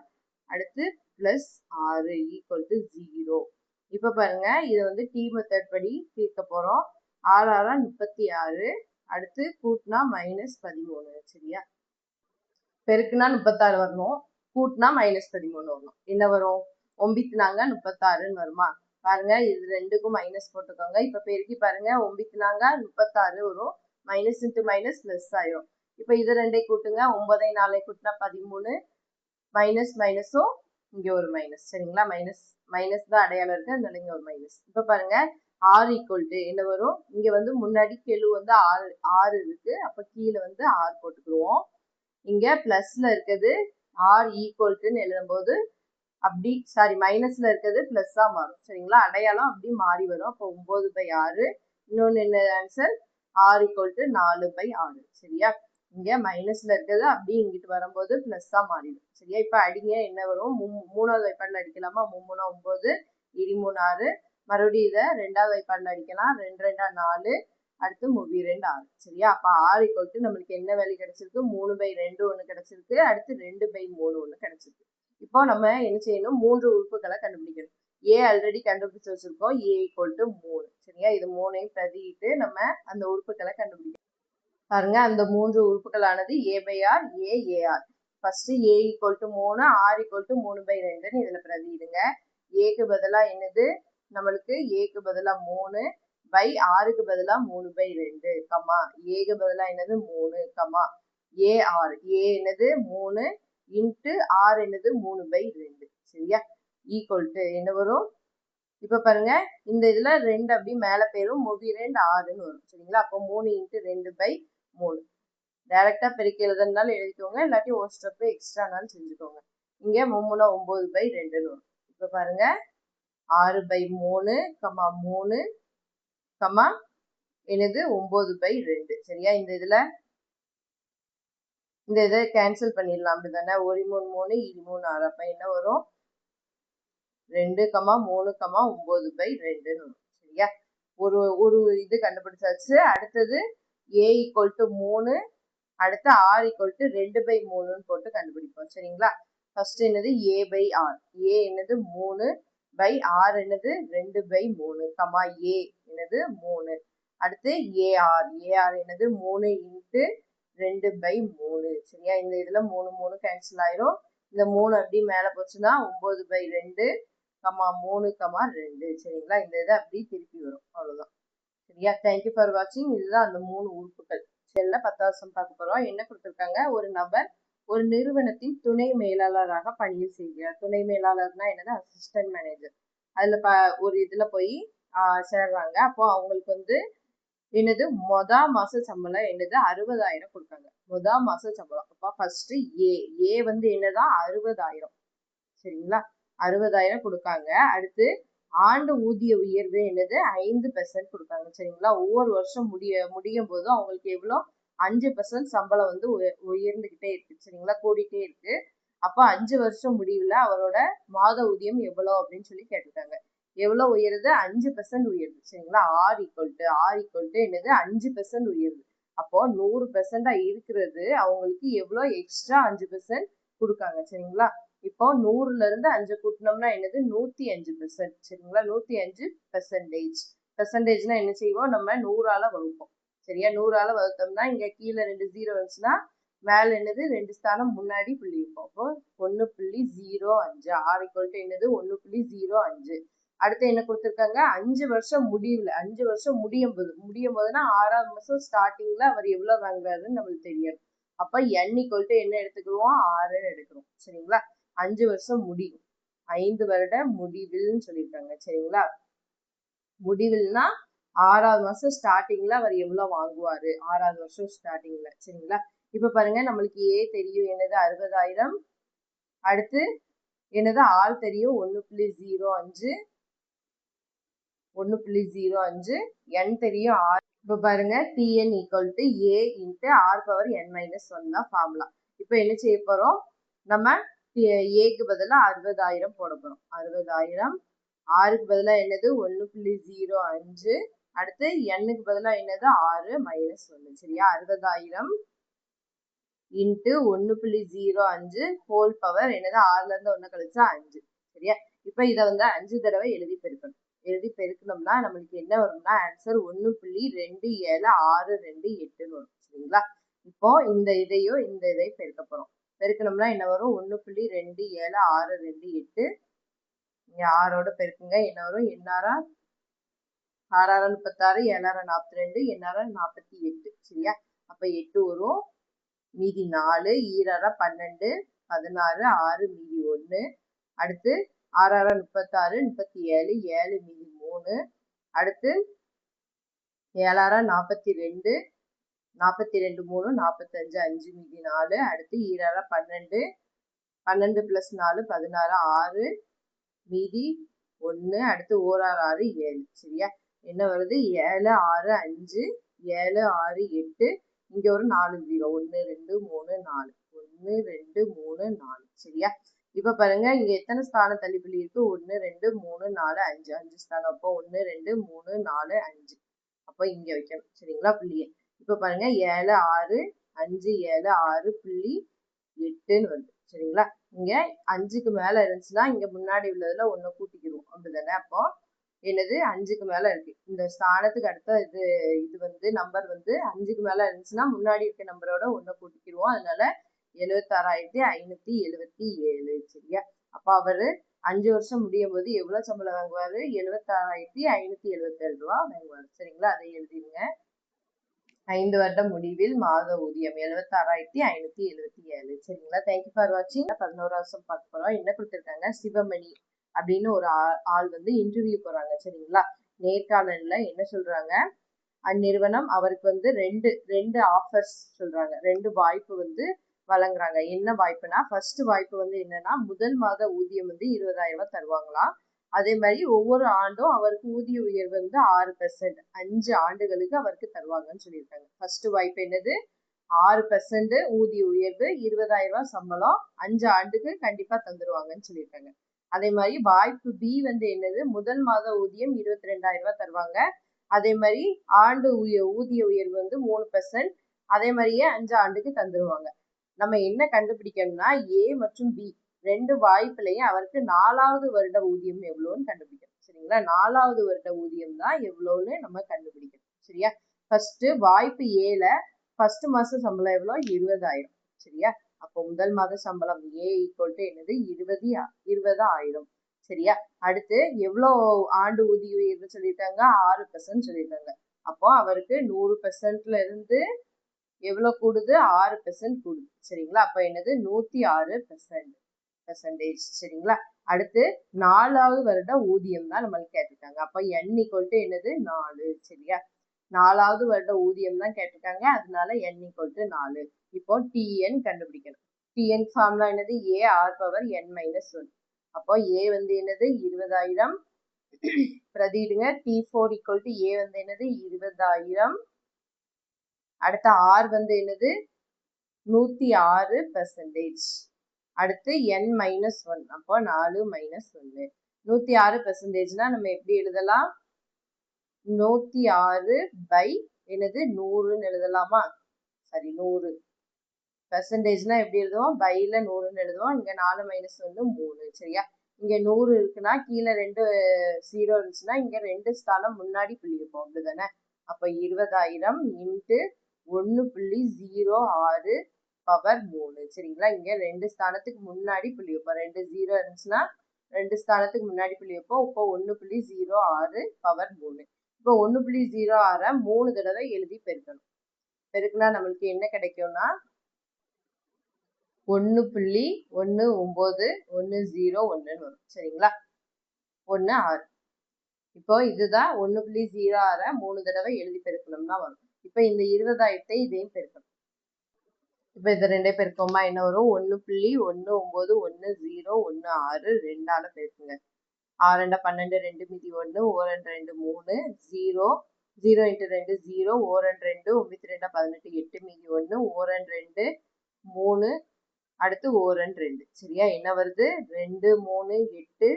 [SPEAKER 1] அடுத்து பிளஸ் 6 ஈக்குவல் டு 0. இப்ப பாருங்க இதை வந்து டி மெத்தட் படி தீர்க்க போறோம். 6 6 36. அடுத்து கூட்டினா -13. சரியா? பெருக்குனா 36 வரணும், கூட்டினா -13 வரணும். என்ன வரும் 9 நாங்க 36ன்னு வருமா? பாருங்க இது ரெண்டுக்கும் மைனஸ் போட்டுக்கோங்க. இப்ப பெருக்கி பாருங்க 9 நாங்க 36 வரும். மைனஸ் இன்ட்டு மைனஸ் பிளஸ் ஆயிரும். இப்ப இது ரெண்டையும் கூட்டுங்க. 9 4 கூட்டினா 13. மைனஸ் மைனஸும் இங்க ஒரு மைனஸ். சரிங்களா? மைனஸ் தான் அடையாளம் இருக்கு, அதனால இங்க ஒரு மைனஸ். இப்ப பாருங்க r ஈக்குவல் டு என்ன வரும், இங்க வந்து முன்னாடி கெழு வந்து 6 இருக்கு. அப்ப கீழே வந்து r போட்டுக்குருவோம். இங்க பிளஸ்ல இருக்குது r ஈக்குவல் டுன்னு எழுதும் போது அப்படி மைனஸ்ல இருக்கிறது பிளஸ்ஸா மாறும். சரிங்களா? அடையாளம் அப்படி மாறி வரும். அப்போ 9/6. இன்னொன்னு என்ன ஆன்சர் r ஈக்குவல் டு 4/6. சரியா? இங்க மைனஸ்ல இருக்கிறது அப்படியே இங்கிட்டு வரும்போது பிளஸ்ஸா மாறிடும். சரியா? இப்ப அடிங்க என்ன வரும்? மூணாவது வாய்ப்பாடுல அடிக்கலாமா? 3 3 9 23 6. மறுபடியும் இதை ரெண்டாவது வாய்ப்பாடுல அடிக்கலாம். 2 2 4. அடுத்து 3 2 6. சரியா? அப்ப R = நம்மளுக்கு என்ன வேல்யூ கிடைச்சிருக்கு? 3/2 ஒண்ணு கிடைச்சிருக்கு. அடுத்து 2/3 ஒண்ணு கிடைச்சிருக்கு. இப்போ நம்ம என்ன செய்யணும்? 3 உறுப்புகளை கண்டுபிடிக்கணும். A ஆல்ரெடி கண்டுபிடிச்சு வச்சிருக்கோம். A = 3. சரியா? இது 3ஐயும் பிரதியிட்டு நம்ம அந்த உறுப்புகளை கண்டுபிடிக்கணும். பாருங்க, அந்த 3 உறுப்புகளானது A/R, A, AR. First A = 3, R = 3/2ன்னு இதுல பிரதியிடுங்க. Aக்கு பதிலா என்னது? நம்மளுக்கு Aக்கு பதிலா 3 by Rக்கு பதிலா 3/2, கமா Aக்கு பதிலா என்னது? 3, கமா AR. A என்னது? 3 இன்ட்டு R என்னது? 3/2. சரியா? ஈக்குவல் டு என்ன வரும்? இப்ப பாருங்க, இந்த இதுல 2 அப்படி மேல போயிரும். 3 2 6ன்னு வரும். சரிங்களா? அப்போ 3 × 2/3. டைரக்டா பெருக்கி எழுதுனாலும் எழுதிக்கோங்க, இல்லாட்டி ஒரு ஸ்டெப் எக்ஸ்ட்ரானாலும் செஞ்சுக்கோங்க. இங்க 3 9/2ன்னு வரும். இப்ப பாருங்க, 6/3, 3, கமா என்னது? 9/2. சரியா? இந்த இதை கேன்சல் பண்ணிடலாம். அப்படிதானே? 1 3 3 23 6. அப்ப என்ன வரும்? 2, 3, 9/2ன்னு வரும். சரியா? ஒரு இது கண்டுபிடிச்சாச்சு. அடுத்தது A = 3, அடுத்து R = 2/3ன்னு போட்டு கண்டுபிடிப்போம். சரிங்களா? ஃபர்ஸ்ட் என்னது? A/R. A என்னது? 3 by R என்னது? 2/3, கமா A என்னது? 3. அடுத்து AR. AR என்னது? 3 இன்ட்டு 2/3. சரியா? இந்த இதுல 3 3 கேன்சல் ஆயிரும். இந்த 3 அப்படி மேல போச்சுன்னா 9/2, கமா 3, கமா 2. சரிங்களா? இந்த இதை அப்படி திருப்பி வரும். அவ்வளவுதான். சரியா? தேங்க்யூ ஃபார் வாட்சிங். இதுதான் அந்த 3 உறுப்புகள். செல்ல 10வது சம் பார்க்க போறோம். என்ன கொடுத்திருக்காங்க? ஒரு நபர் ஒரு நிறுவனத்தின் துணை மேலாளராக பணியில் செய்கிறார். துணை மேலாளர்னா என்னது? Assistant manager. அதுல ஒரு இதுல போய் சேர்றாங்க. அப்போ அவங்களுக்கு வந்து என்னது? மாச சம்பளம் என்னது? 60,000 கொடுக்காங்க. மாச சம்பளம். அப்ப ஃபர்ஸ்ட் ஏ வந்து என்னதான்? 60,000. சரிங்களா? 60,000 கொடுக்காங்க. அடுத்து ஆண்டு ஊதிய உயர்வு என்னது? 5% கொடுக்காங்க. சரிங்களா? ஒவ்வொரு வருஷம் முடியும் போது அவங்களுக்கு எவ்வளோ? 5% சம்பளம் வந்து உயர்ந்துகிட்டே இருக்கு. சரிங்களா? கூடிட்டே இருக்கு. அப்ப 5 வருஷம் முடிவுல அவரோட மாத ஊதியம் எவ்வளோ அப்படின்னு சொல்லி கேட்டுட்டாங்க. எவ்வளவு உயருது? 5% உயருது. சரிங்களா? R = என்னது? 5% உயருது. அப்போ 100% இருக்கிறது அவங்களுக்கு எவ்வளோ எக்ஸ்ட்ரா 5% கொடுக்காங்க. சரிங்களா? இப்போ 100ல இருந்து 5 கூட்டினோம்னா என்னது? 105%. சரிங்களா? 105%. பெர்சன்டேஜ்னா என்ன செய்வோம்? நம்ம 100ஆல வகுப்போம். சரியா? 100ஆல வகுத்தோம்னா இங்க கீழே 2 0 வந்துச்சுன்னா மேல என்னது? 2 ஸ்தானம் முன்னாடி புள்ளி இருக்கும். அப்போ 1.05. R = என்னது? 1.05. அடுத்து என்ன கொடுத்திருக்காங்க? 5 வருஷம் முடிவுல 5 வருஷம் முடியும் போதுன்னா 6வது மாசம் ஸ்டார்டிங்ல அவர் எவ்வளவு வாங்குறாருன்னு நம்மளுக்கு தெரியும். அப்ப N = என்ன எடுத்துக்குவோம்? 6ன்னு எடுக்கிறோம். சரிங்களா? 5 வருஷம் முடியும். 5 வருட முடிவில்னு சொல்லியிருக்காங்க. சரிங்களா? முடிவில்னா 6வது மாசம் ஸ்டார்டிங்ல அவர் எவ்வளவு வாங்குவாரு? 6வது வருஷம் ஸ்டார்டிங்ல. சரிங்களா? இப்ப பாருங்க, நம்மளுக்கு A தெரியும் என்னது? 60,000. அடுத்து என்னது? R தெரியும் 1.05. N தெரியும் 6. இப்ப பாருங்க, TN = A × R⁻n−1 தான் ஃபார்முலா. இப்ப என்ன செய்ய போறோம்? நம்ம Aக்கு பதிலா 60,000 போட போறோம். 60,000. Rக்கு பதிலா என்னது? 1.05. அடுத்து Nக்கு பதிலா என்னது? 6 - 1. சரியா? 60,000 இன்ட்டு 1.05 ஹோல் பவர் என்னது? 6ல இருந்து 1 கழிச்சா 5. சரியா? இப்ப இதை வந்து 5 தடவை எழுதி பெருக்கணும். எழுதி பெருக்கணும்னா நம்மளுக்கு என்ன வரும்னா ஆன்சர் 1.276228 வரும். சரிங்களா? இப்போ இந்த இதையும் இந்த இதையும் பெருக்க போறோம். பெருக்கணும்னா என்ன வரும்? 1.276228. இங்க 6ஓட பெருக்குங்க. என்ன வரும்? என்னாரா 6 36, 7 42, 8 48. சரியா? அப்ப 8 வரும். மீதி 4, 2 12, 16, 6 மீதி 1. அடுத்து 6 36, 37, 7 மீதி 3. அடுத்து 7 42, 42 3, 45, 5 மீதி 4. அடுத்து 2 12, 12 + 4 16, 6 மீதி 1. அடுத்து 1 6 7. சரியா? என்ன வருது? 7 6 5, 7 6 8, இங்க ஒரு 4 0 1 2 3 4 1 2 3 4 சரியா. இப்ப பாருங்க இங்க எத்தனை ஸ்தான தள்ளிப்புள்ளி இருக்கு 1 2 3 4 5 5 ஸ்தானம். அப்போ 1 2 3 4 5 அப்போ இங்க வைக்கணும் சரிங்களா புள்ளியை. இப்ப பாருங்க 7 6 5 7 6.8ன்னு வருது சரிங்களா. இங்க 5க்கு மேல இருந்துச்சுன்னா இங்க முன்னாடி உள்ளதுல 1 கூட்டிக்கிடுவோம் அப்படிதானே. அப்போ என்னது 5க்கு மேல இருக்கு இந்த ஸ்தானத்துக்கு அடுத்த இது வந்து நம்பர் வந்து 5க்கு மேல இருந்துச்சுன்னா முன்னாடி இருக்க நம்பரோட 1 கூட்டிக்கிடுவோம். அதனால 76,577 சரியா. அப்ப அவரு 5 வருஷம் முடியும் போது எவ்வளவு சம்பளம் வாங்குவாரு 76,577 ரூபா வாங்குவாரு சரிங்களா. அதை எழுதிருங்க. 5 வருட முடிவில் மாத ஊதியம் 76,577 சரிங்களா. தேங்க்யூ ஃபார் வாட்சிங். 11 வருஷம் பார்க்க போறோம். என்ன கொடுத்துருக்காங்க சிவமணி அப்படின்னு ஒரு ஆள் வந்து இன்டர்வியூ போறாங்க சரிங்களா. நேர்காணல்ல என்ன சொல்றாங்க அந்நிறுவனம் அவருக்கு வந்து ரெண்டு ஆஃபர்ஸ் சொல்றாங்க. 2 வாய்ப்பு வந்து வழங்குறாங்க. என்ன வாய்ப்புனா ஃபர்ஸ்ட் வாய்ப்பு வந்து என்னன்னா முதல் மாத ஊதியம் வந்து 20,000 ரூபாய் தருவாங்களாம். அதே மாதிரி ஒவ்வொரு ஆண்டும் அவருக்கு ஊதிய உயர்வு வந்து 6% 5 ஆண்டுகளுக்கு அவருக்கு தருவாங்கன்னு சொல்லியிருக்காங்க. ஃபர்ஸ்ட் வாய்ப்பு என்னது 6% ஊதிய உயர்வு 20,000 ரூபாய் சம்பளம் 5 ஆண்டுக்கு கண்டிப்பா தந்துருவாங்கன்னு சொல்லியிருக்காங்க. அதே மாதிரி வாய்ப்பு பி வந்து என்னது முதல் மாத ஊதியம் 22,000 ரூபாய் தருவாங்க. அதே மாதிரி ஆண்டு ஊதிய உயர்வு வந்து 3% அதே மாதிரியே 5 ஆண்டுக்கு தந்துருவாங்க. நம்ம என்ன கண்டுபிடிக்கணும்னா ஏ மற்றும் பி 2 வாய்ப்புலையும் அவருக்கு 4வது வருட ஊதியம் எவ்வளோன்னு கண்டுபிடிக்கணும் சரிங்களா. 4வது வருட ஊதியம் தான் எவ்வளோன்னு நம்ம கண்டுபிடிக்கணும் சரியா. ஃபர்ஸ்ட் வாய்ப்பு ஏல ஃபர்ஸ்ட் மாச சம்பளம் எவ்வளோ 20,000 சரியா. அப்போ முதல் மாத சம்பளம் ஏ ஈக்குவல் டு என்னது 20,000 சரியா. அடுத்து எவ்வளோ ஆண்டு ஊதிய உயர்வு சொல்லியிருக்காங்க 6% சொல்லியிருக்காங்க. அப்போ அவருக்கு 100%ல இருந்து எவ்வளவு கூடுது 6% கூடுது சரிங்களா. அப்ப என்னது 106% சரிங்களா. அடுத்து 4வது வருட ஊதியம் தான் நம்மளுக்கு கேட்டிருக்காங்க. அப்ப n ஈக்குவல் டு என்னது 4 சரியா. 4வது வருட ஊதியம் தான் கேட்டிருக்காங்க. அதனால n ஈக்குவல் டு 4. இப்போ tn கண்டுபிடிக்கணும். tn ஃபார்முலா என்னது a r power n minus 1. அப்போ a வந்து என்னது 20,000 பிரதிடுங்க. t4 ஈக்குவல் டு a வந்து என்னது 20,000. அடுத்த r வந்து என்னது 106%. அடுத்து n மைனஸ் 1 அப்போ 4 மைனஸ் 1 106%னா நம்ம எப்படி எழுதலாம் 106 பை என்னது 100ன்னு எழுதலாமா. சரி 100%னா எப்படி எழுதுவோம் பைல 100ன்னு எழுதுவோம். இங்க 4 மைனஸ் 1 3 சரியா. இங்க 100 இருக்குன்னா கீழே 2 0 இருந்துச்சுன்னா இங்க 2 ஸ்தானம் முன்னாடி புள்ளி வைப்போம் அப்படிதானே. அப்ப 20,000 இன்ட்டு 1.06 பவர் 3 சரிங்களா. இங்க 2 ஸ்தானத்துக்கு முன்னாடி புள்ளி வைப்போம். 2 0 இருந்துச்சுன்னா 2 ஸ்தானத்துக்கு முன்னாடி புள்ளி வைப்போம். இப்போ 1.06 பவர் 3. இப்போ 1.06 3 தடவை எழுதி பெருக்கணும். பெருக்குனா நம்மளுக்கு என்ன கிடைக்கும்னா 1.1910 வரும் சரிங்களா. 16 இப்போ இதுதான் 1.06 3 தடவை எழுதி பெருக்கணும்னா வரும். இப்ப இந்த 20,000 இதையும் பெருக்கணும். இப்ப இதை 2 பெருக்கோமா என்ன வரும் 1.191016 2ஆல பெருக்குங்க. 6 12 2 மீதி 1 1 2 3 0 0 × 2 0 1 2 9 2 18 8 மீதி 1 1 2 3 அடுத்து 1 2 சரியா. என்ன வருது 2 3 8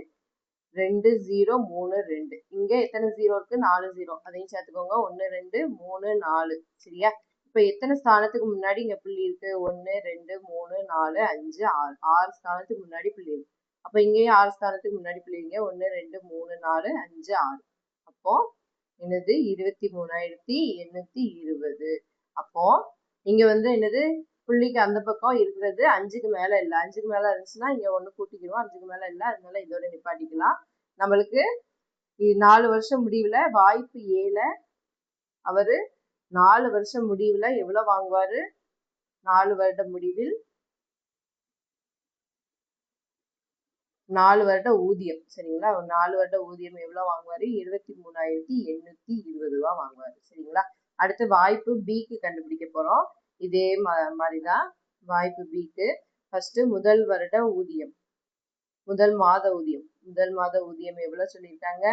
[SPEAKER 1] 2 0 3 2. இங்க எத்தனை 0 இருக்கு 4 0 அதையும் சேர்த்துக்கோங்க 1 2 3 4 சரியா. இப்ப எத்தனை ஸ்தானத்துக்கு முன்னாடி இங்க புள்ளி இருக்கு 1 2 3 4 5 6 6 ஸ்தானத்துக்கு முன்னாடி புள்ளி இருக்கு. அப்ப இங்கேயும் 6 ஸ்தானத்துக்கு முன்னாடி புள்ளி இங்க 1 2 3 4 5 6 அப்போ என்னது 23,820. அப்போ இங்க வந்து என்னது புள்ளிக்கு அந்த பக்கம் இருக்கிறது 5க்கு மேல இல்ல. 5க்கு மேல இருந்துச்சுன்னா இங்க 1 கூட்டிக்கிறோம். 5க்கு மேல இல்ல அதனால இதோட நிப்பாட்டிக்கலாம். நம்மளுக்கு 4 வருஷம் முடிவுல வாய்ப்பு ஏல அவரு 4 வருஷம் முடிவுல எவ்வளவு வாங்குவாரு 4 வருட முடிவில் 4 வருட ஊதியம் சரிங்களா. 4 வருட ஊதியம் எவ்வளவு வாங்குவாரு 23,820 ரூபாய் வாங்குவாரு சரிங்களா. அடுத்து வாய்ப்பு பிக்கு கண்டுபிடிக்க போறோம். இதே மாதிரிதான் வாய்ப்பு பிக்கு ஃபர்ஸ்ட் முதல் வருட ஊதியம் முதல் மாத ஊதியம் எவ்வளவு சொல்லியிருக்காங்க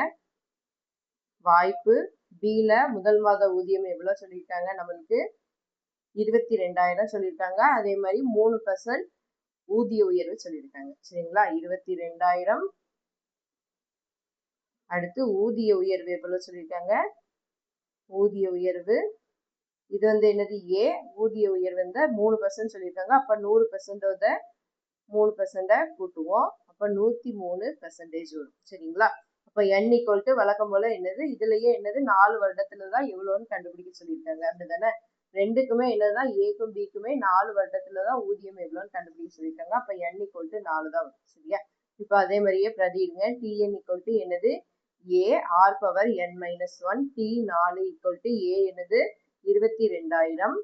[SPEAKER 1] வாய்ப்பு பில முதல் மாத ஊதியம் எவ்வளவு சொல்லியிருக்காங்க நம்மளுக்கு 22,000 சொல்லியிருக்காங்க. அதே மாதிரி 3% ஊதிய உயர்வு சொல்லியிருக்காங்க. சரிங்களா? 22,000. அடுத்து ஊதிய உயர்வு எவ்வளவு சொல்லியிருக்காங்க? ஊதிய உயர்வு இது வந்து என்னது? ஏ. ஊதிய உயர்வு வந்து 3% சொல்லியிருக்காங்க. அப்ப 100% 3% கூட்டுவோம். அப்ப 103% வரும். சரிங்களா? அப்ப n = வழக்கம் போல என்னது? இதுலயே என்னது? 4 வருடத்துலதான் எவ்வளவுன்னு கண்டுபிடிக்க சொல்லியிருக்காங்க. அப்படிதானே? ரெண்டுக்குமே என்னதான்? ஏக்கும் பிக்குமே 4 வருடத்துலதான் ஊதியம் எவ்வளவுன்னு கண்டுபிடிக்க சொல்லியிருக்காங்க. அப்ப n = 4 தான் வரும். சரியா? இப்ப அதே மாதிரியே பிரதிடுங்க. Tn = என்னது? a r⁻n−1 T4 = a என்னது? 22,000.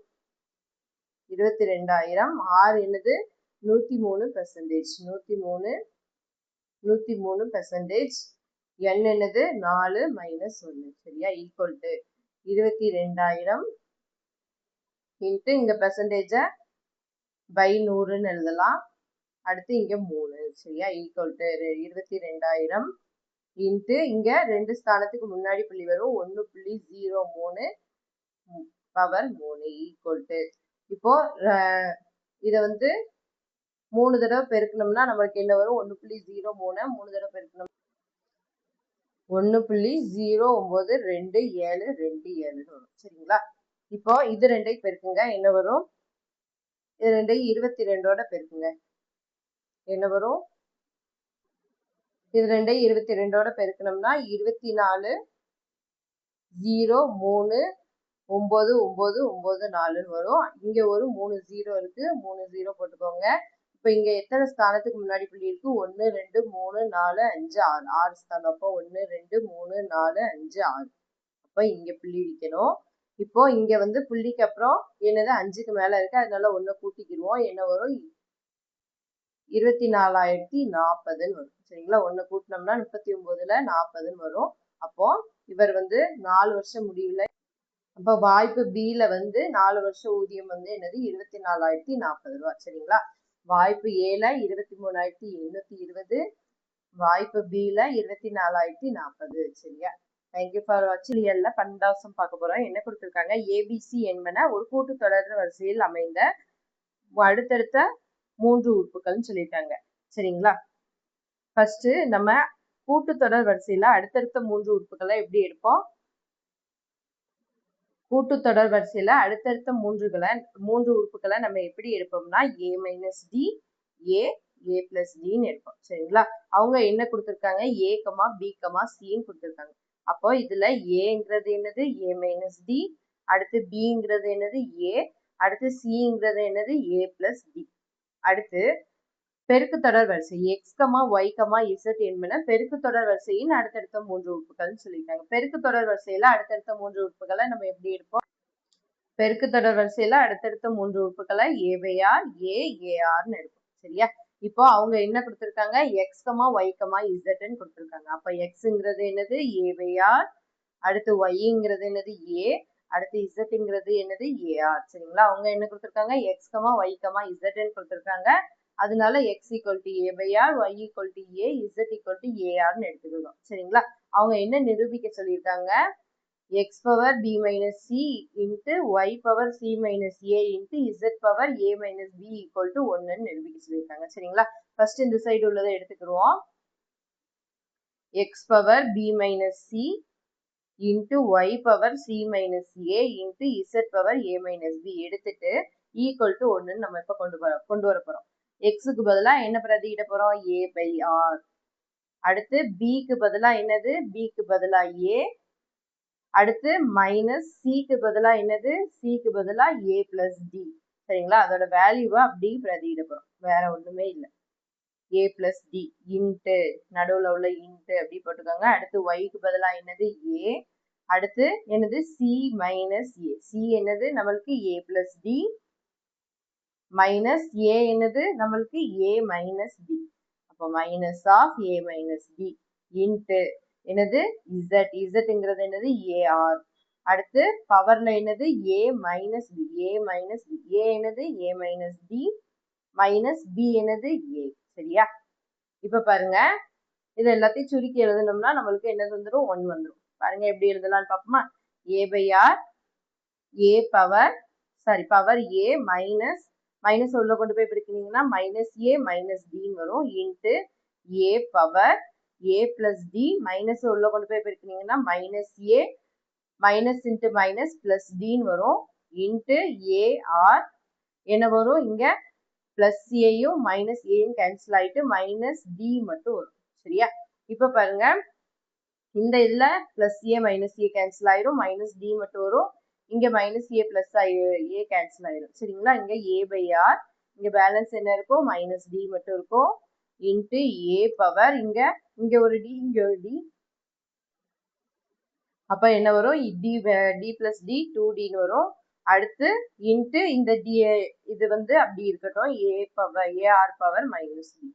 [SPEAKER 1] 22,000 r என்னது? 103%. 103%. n என்னது? 4 - 1. சரியா? = 22,000 இன்ட்டு இங்க பெர்சன்டேஜ பை 100ன்னு எழுதலாம். அடுத்து இங்க 3. சரியா? = 22,000 இன்ட்டு இங்க 2 ஸ்தானத்துக்கு முன்னாடி புள்ளி வரும். 1.03 பவர் 3 = இப்போ இத வந்து 3 தடவை பெருக்கணும்னா நமக்கு என்ன வரும்? 1.03 3 தடவை பெருக்கணும் 1.092727 வரும். சரிங்களா? இப்போ இது ரெண்டையும் பெருக்குங்க. என்ன வரும்? இது ரெண்டையும் 22ஓட பெருக்குங்க. என்ன வரும்? இது ரெண்டையும் 22ஓட பெருக்கணும்னா 24,0,3,9,9,9,4 வரும். இங்க ஒரு 3 0 இருக்கு. 3 0 போட்டுக்கோங்க. இப்ப இங்க எத்தனை ஸ்தானத்துக்கு முன்னாடி புள்ளி இருக்கு? 1 2 3 4 5 6 6 ஸ்தானம். அப்போ 1 2 3 4 5 6. அப்ப இங்க புள்ளி வைக்கணும். இப்போ இங்க வந்து புள்ளிக்கு அப்புறம் என்னது? 5க்கு மேல இருக்கு. அதனால 1 கூட்டிக்கிடுவோம். என்ன வரும்? 24,040 வரும். சரிங்களா? 1 கூட்டினோம்னா 39ல 40 வரும். அப்போ இவர் வந்து 4 வருஷம் முடிவுல அப்ப வாய்ப்பு B-ல வந்து 4 வருஷம் ஊதியம் வந்து என்னது? 24,040 ரூபாய். சரிங்களா? வாய்ப்பு A-ல 23,720. வாய்ப்பு B-ல 24,040. சரியா? தேங்க்யூ ஃபார் வாட்சிங். 12வது பார்க்க போறோம். என்ன கொடுத்திருக்காங்க? ABC என்பன ஒரு கூட்டுத்தொடர் வரிசையில் அமைந்த அடுத்தடுத்த 3 உறுப்புகள்னு சொல்லியிருக்காங்க. சரிங்களா? ஃபர்ஸ்ட் நம்ம கூட்டுத்தொடர் வரிசையில அடுத்தடுத்த 3 உறுப்புகளை எப்படி எடுப்போம்? கூட்டுத்தொடர் வரிசையில அடுத்தடுத்த 3 உறுப்புகளை நம்ம எப்படி எடுப்போம்னா a - d a a + dன்னு எடுப்போம். சரிங்களா? அவங்க என்ன கொடுத்திருக்காங்க? a, b, cன்னு கொடுத்திருக்காங்க. அப்போ இதுல aங்கிறது என்னது? a - d. அடுத்து bங்கிறது என்னது? a. அடுத்து cங்கிறது என்னது? a + d. அடுத்து பெருக்கு தொடர் வரிசை x, y, z என்பன பெருக்கு தொடர் வரிசையின் அடுத்தடுத்த 3 உறுப்புகள்னு சொல்லியிருக்காங்க. பெருக்கு தொடர் வரிசையில அடுத்தடுத்த 3 உறுப்புகளை நம்ம எப்படி எடுப்போம்? பெருக்கு தொடர் வரிசையில அடுத்தடுத்த 3 உறுப்புகளை a/r, a, arன்னு எடுப்போம். சரியா? இப்போ அவங்க என்ன கொடுத்திருக்காங்க? x, y, zன்னு கொடுத்திருக்காங்க. அப்ப xங்கிறது என்னது? a/r. அடுத்து yங்கிறது என்னது? a. அடுத்து zங்கிறது என்னது? ar. சரிங்களா? அவங்க என்ன கொடுத்திருக்காங்க? x, y, zன்னு கொடுத்திருக்காங்க. அதனால x = a/r, y = a, z = arன்னு எடுத்துக்கிறோம். சரிங்களா? அவங்க என்ன நிரூபிக்க சொல்லியிருக்காங்க? x⁻b - c into y⁻c - a into z⁻a - b = 1ன்னு நிரூபிக்க சொல்லியிருக்காங்க. சரிங்களா? ஃபர்ஸ்ட் இந்த சைடு உள்ளதை எடுத்துக்கிடுவோம். x⁻b - c into y⁻c - a into z⁻a - b எடுத்துட்டு = 1ன்னு நம்ம இப்ப கொண்டு வர போறோம். x-க்கு பதிலா என்ன பிரதியிட போறோம்? a/r. அடுத்து b-க்கு பதிலா என்னது? b-க்கு பதிலா a. அடுத்து மைனஸ் c-க்கு பதிலா என்னது? c-க்கு பதிலா a + d. சரிங்களா? அதோட வேல்யூவை அப்படி பிரதியிட போறோம். வேற ஒண்ணுமே இல்லை. a + d இன்ட்டு நடுவுல உள்ள இன்ட்டு அப்படி போட்டுக்கோங்க. அடுத்து y-க்கு பதிலா என்னது? a. அடுத்து என்னது? c - a. c என்னது? நம்மளுக்கு a + d மைனஸ் a என்னது? நம்மளுக்கு a - d. அப்போ minus of a - d into என்னது? zங்கிறது என்னது? ar. அடுத்து பவர்ல என்னது? a - b. a என்னது? a - d மைனஸ் b என்னது? a. சரியா? இப்ப பாருங்க, இது எல்லாத்தையும் சுருக்கி எழுதணும்னா நம்மளுக்கு என்னது வந்துடும்? 1 வந்துடும். பாருங்க எப்படி எழுதலாம்னு பார்ப்போமா? a/r a power sorry power a minus உள்ள கொண்டு போய் பிரிக்கிறீங்கன்னா மைனஸ் ஏ மைனஸ் டின்னு வரும் into A power a plus D minus உள்ள கொண்டு போய் பிரிக்கிறீங்கன்னா மைனஸ் ஏ மைனஸ் இன்ட்டு மைனஸ் பிளஸ் டின்னு வரும் இன்ட்டு ஏஆர் என்ன வரும் இங்க பிளஸ் ஏயும் மைனஸ் ஏயும் கேன்சல் ஆயிட்டு மைனஸ் டி மட்டும் வரும் சரியா. இப்ப பாருங்க இந்த இதுல plus A minus A cancel ஆயிரும் மைனஸ் டி மட்டும் வரும் இங்க minus A plus A cancel ஆயிரும் சரிங்களா. இங்க ஏ பை ஆர் இங்க பேலன்ஸ் என்ன இருக்கும் மைனஸ் டி மட்டும் இருக்கும் இன்ட்டு ஏ பவர் இங்க ஒரு டி இங்க ஒரு டி அப்ப என்ன வரும் டி பிளஸ் டி 2டின்னு வரும். அடுத்து இன்ட்டு இந்த டி இது வந்து அப்படி இருக்கட்டும் A power A R power minus T.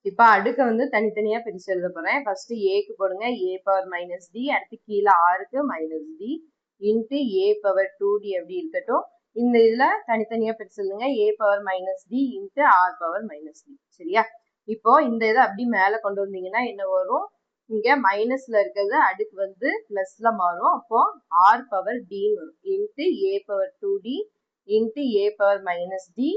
[SPEAKER 1] இப்ப அடுக்க வந்து தனித்தனியா பிரிச்சு எழுத போறேன். ஃபர்ஸ்ட் ஏக்கு போடுங்க ஏ பவர் மைனஸ் டி அடுத்து கீழே ஆருக்கு minus T into A power 2டி அப்படி இருக்கட்டும். இந்த இதுல தனித்தனியா பிரிச்சு எழுதுங்க A power minus T into R power minus T சரியா. இப்போ இந்த இதை அப்படி மேல கொண்டு வந்தீங்கன்னா என்ன வரும் இங்க மைனஸ்ல இருக்கிறது அடுக்கு வந்து பிளஸ்ல மாறும் அப்போ ஆர் பவர் டி வரும் இன்ட்டு ஏ பவர் 2டி into A power minus T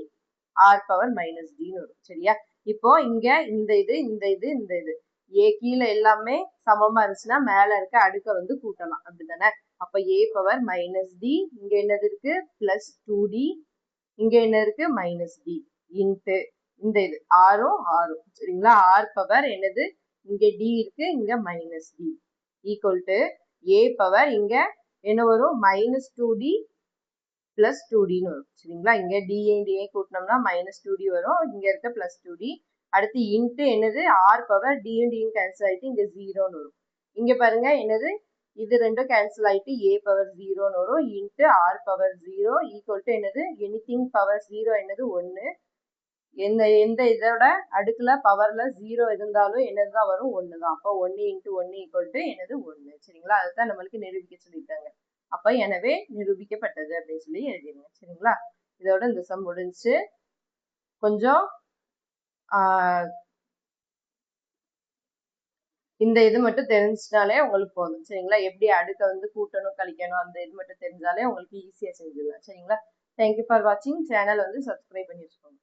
[SPEAKER 1] R power minus டின்னு வரும் சரியா. இப்போ இங்க இந்த இது ஏ கீழே எல்லாமே சமமா இருந்துச்சுன்னா மேல இருக்க அடுக்க வந்து கூட்டலாம் அப்படிதானே. அப்ப ஏ பவர் மைனஸ் டி இங்க என்னது இருக்கு பிளஸ் 2டி இங்க என்ன இருக்கு மைனஸ் டி இன்ட்டு இந்த இது ஆரும் சரிங்களா. ஆர் பவர் என்னது இங்க டி இருக்கு இங்க minus d equal to a power இங்க என்ன வரும் மைனஸ் 2டி பிளஸ் 2டின்னு வரும் சரிங்களா. இங்க டிஏ கூட்டினோம்னா மைனஸ் 2டி வரும் இங்க இருக்க பிளஸ் 2டி அடுத்து இன்ட்டு என்னது ஆர் பவர் டியும் கேன்சல் ஆயிட்டு இங்க 0ன்னு வரும். இங்க பாருங்க என்னது இது ரெண்டும் கேன்சல் ஆயிட்டு ஏ பவர் 0ன்னு வரும் into R power 0 equal to என்னது எனிதிங் பவர் 0 என்னது 1 எந்த இதோட அடுக்குல பவர்ல 0 இருந்தாலும் என்னதுதான் வரும் 1 தான். அப்போ 1 இன்ட்டு 1 ஈக்குவல் டு என்னது 1 சரிங்களா. அதுதான் நம்மளுக்கு நிரூபிக்க சொல்லியிருக்காங்க. அப்ப எனவே நிரூபிக்கப்பட்டது அப்படின்னு சொல்லி எழுதிருங்க சரிங்களா. இதோட இந்த சம் முடிஞ்சு கொஞ்சம் இந்த இது மட்டும் தெரிஞ்சிட்டாலே உங்களுக்கு போதும் சரிங்களா. எப்படி அடுக்க வந்து கூட்டணும் கழிக்கணும் அந்த இது மட்டும் தெரிஞ்சாலே உங்களுக்கு ஈஸியா செஞ்சிடலாம் சரிங்களா. தேங்க்யூ ஃபார் வாட்சிங். சேனல் வந்து சப்ஸ்கிரைப் பண்ணி வச்சுக்கோங்க.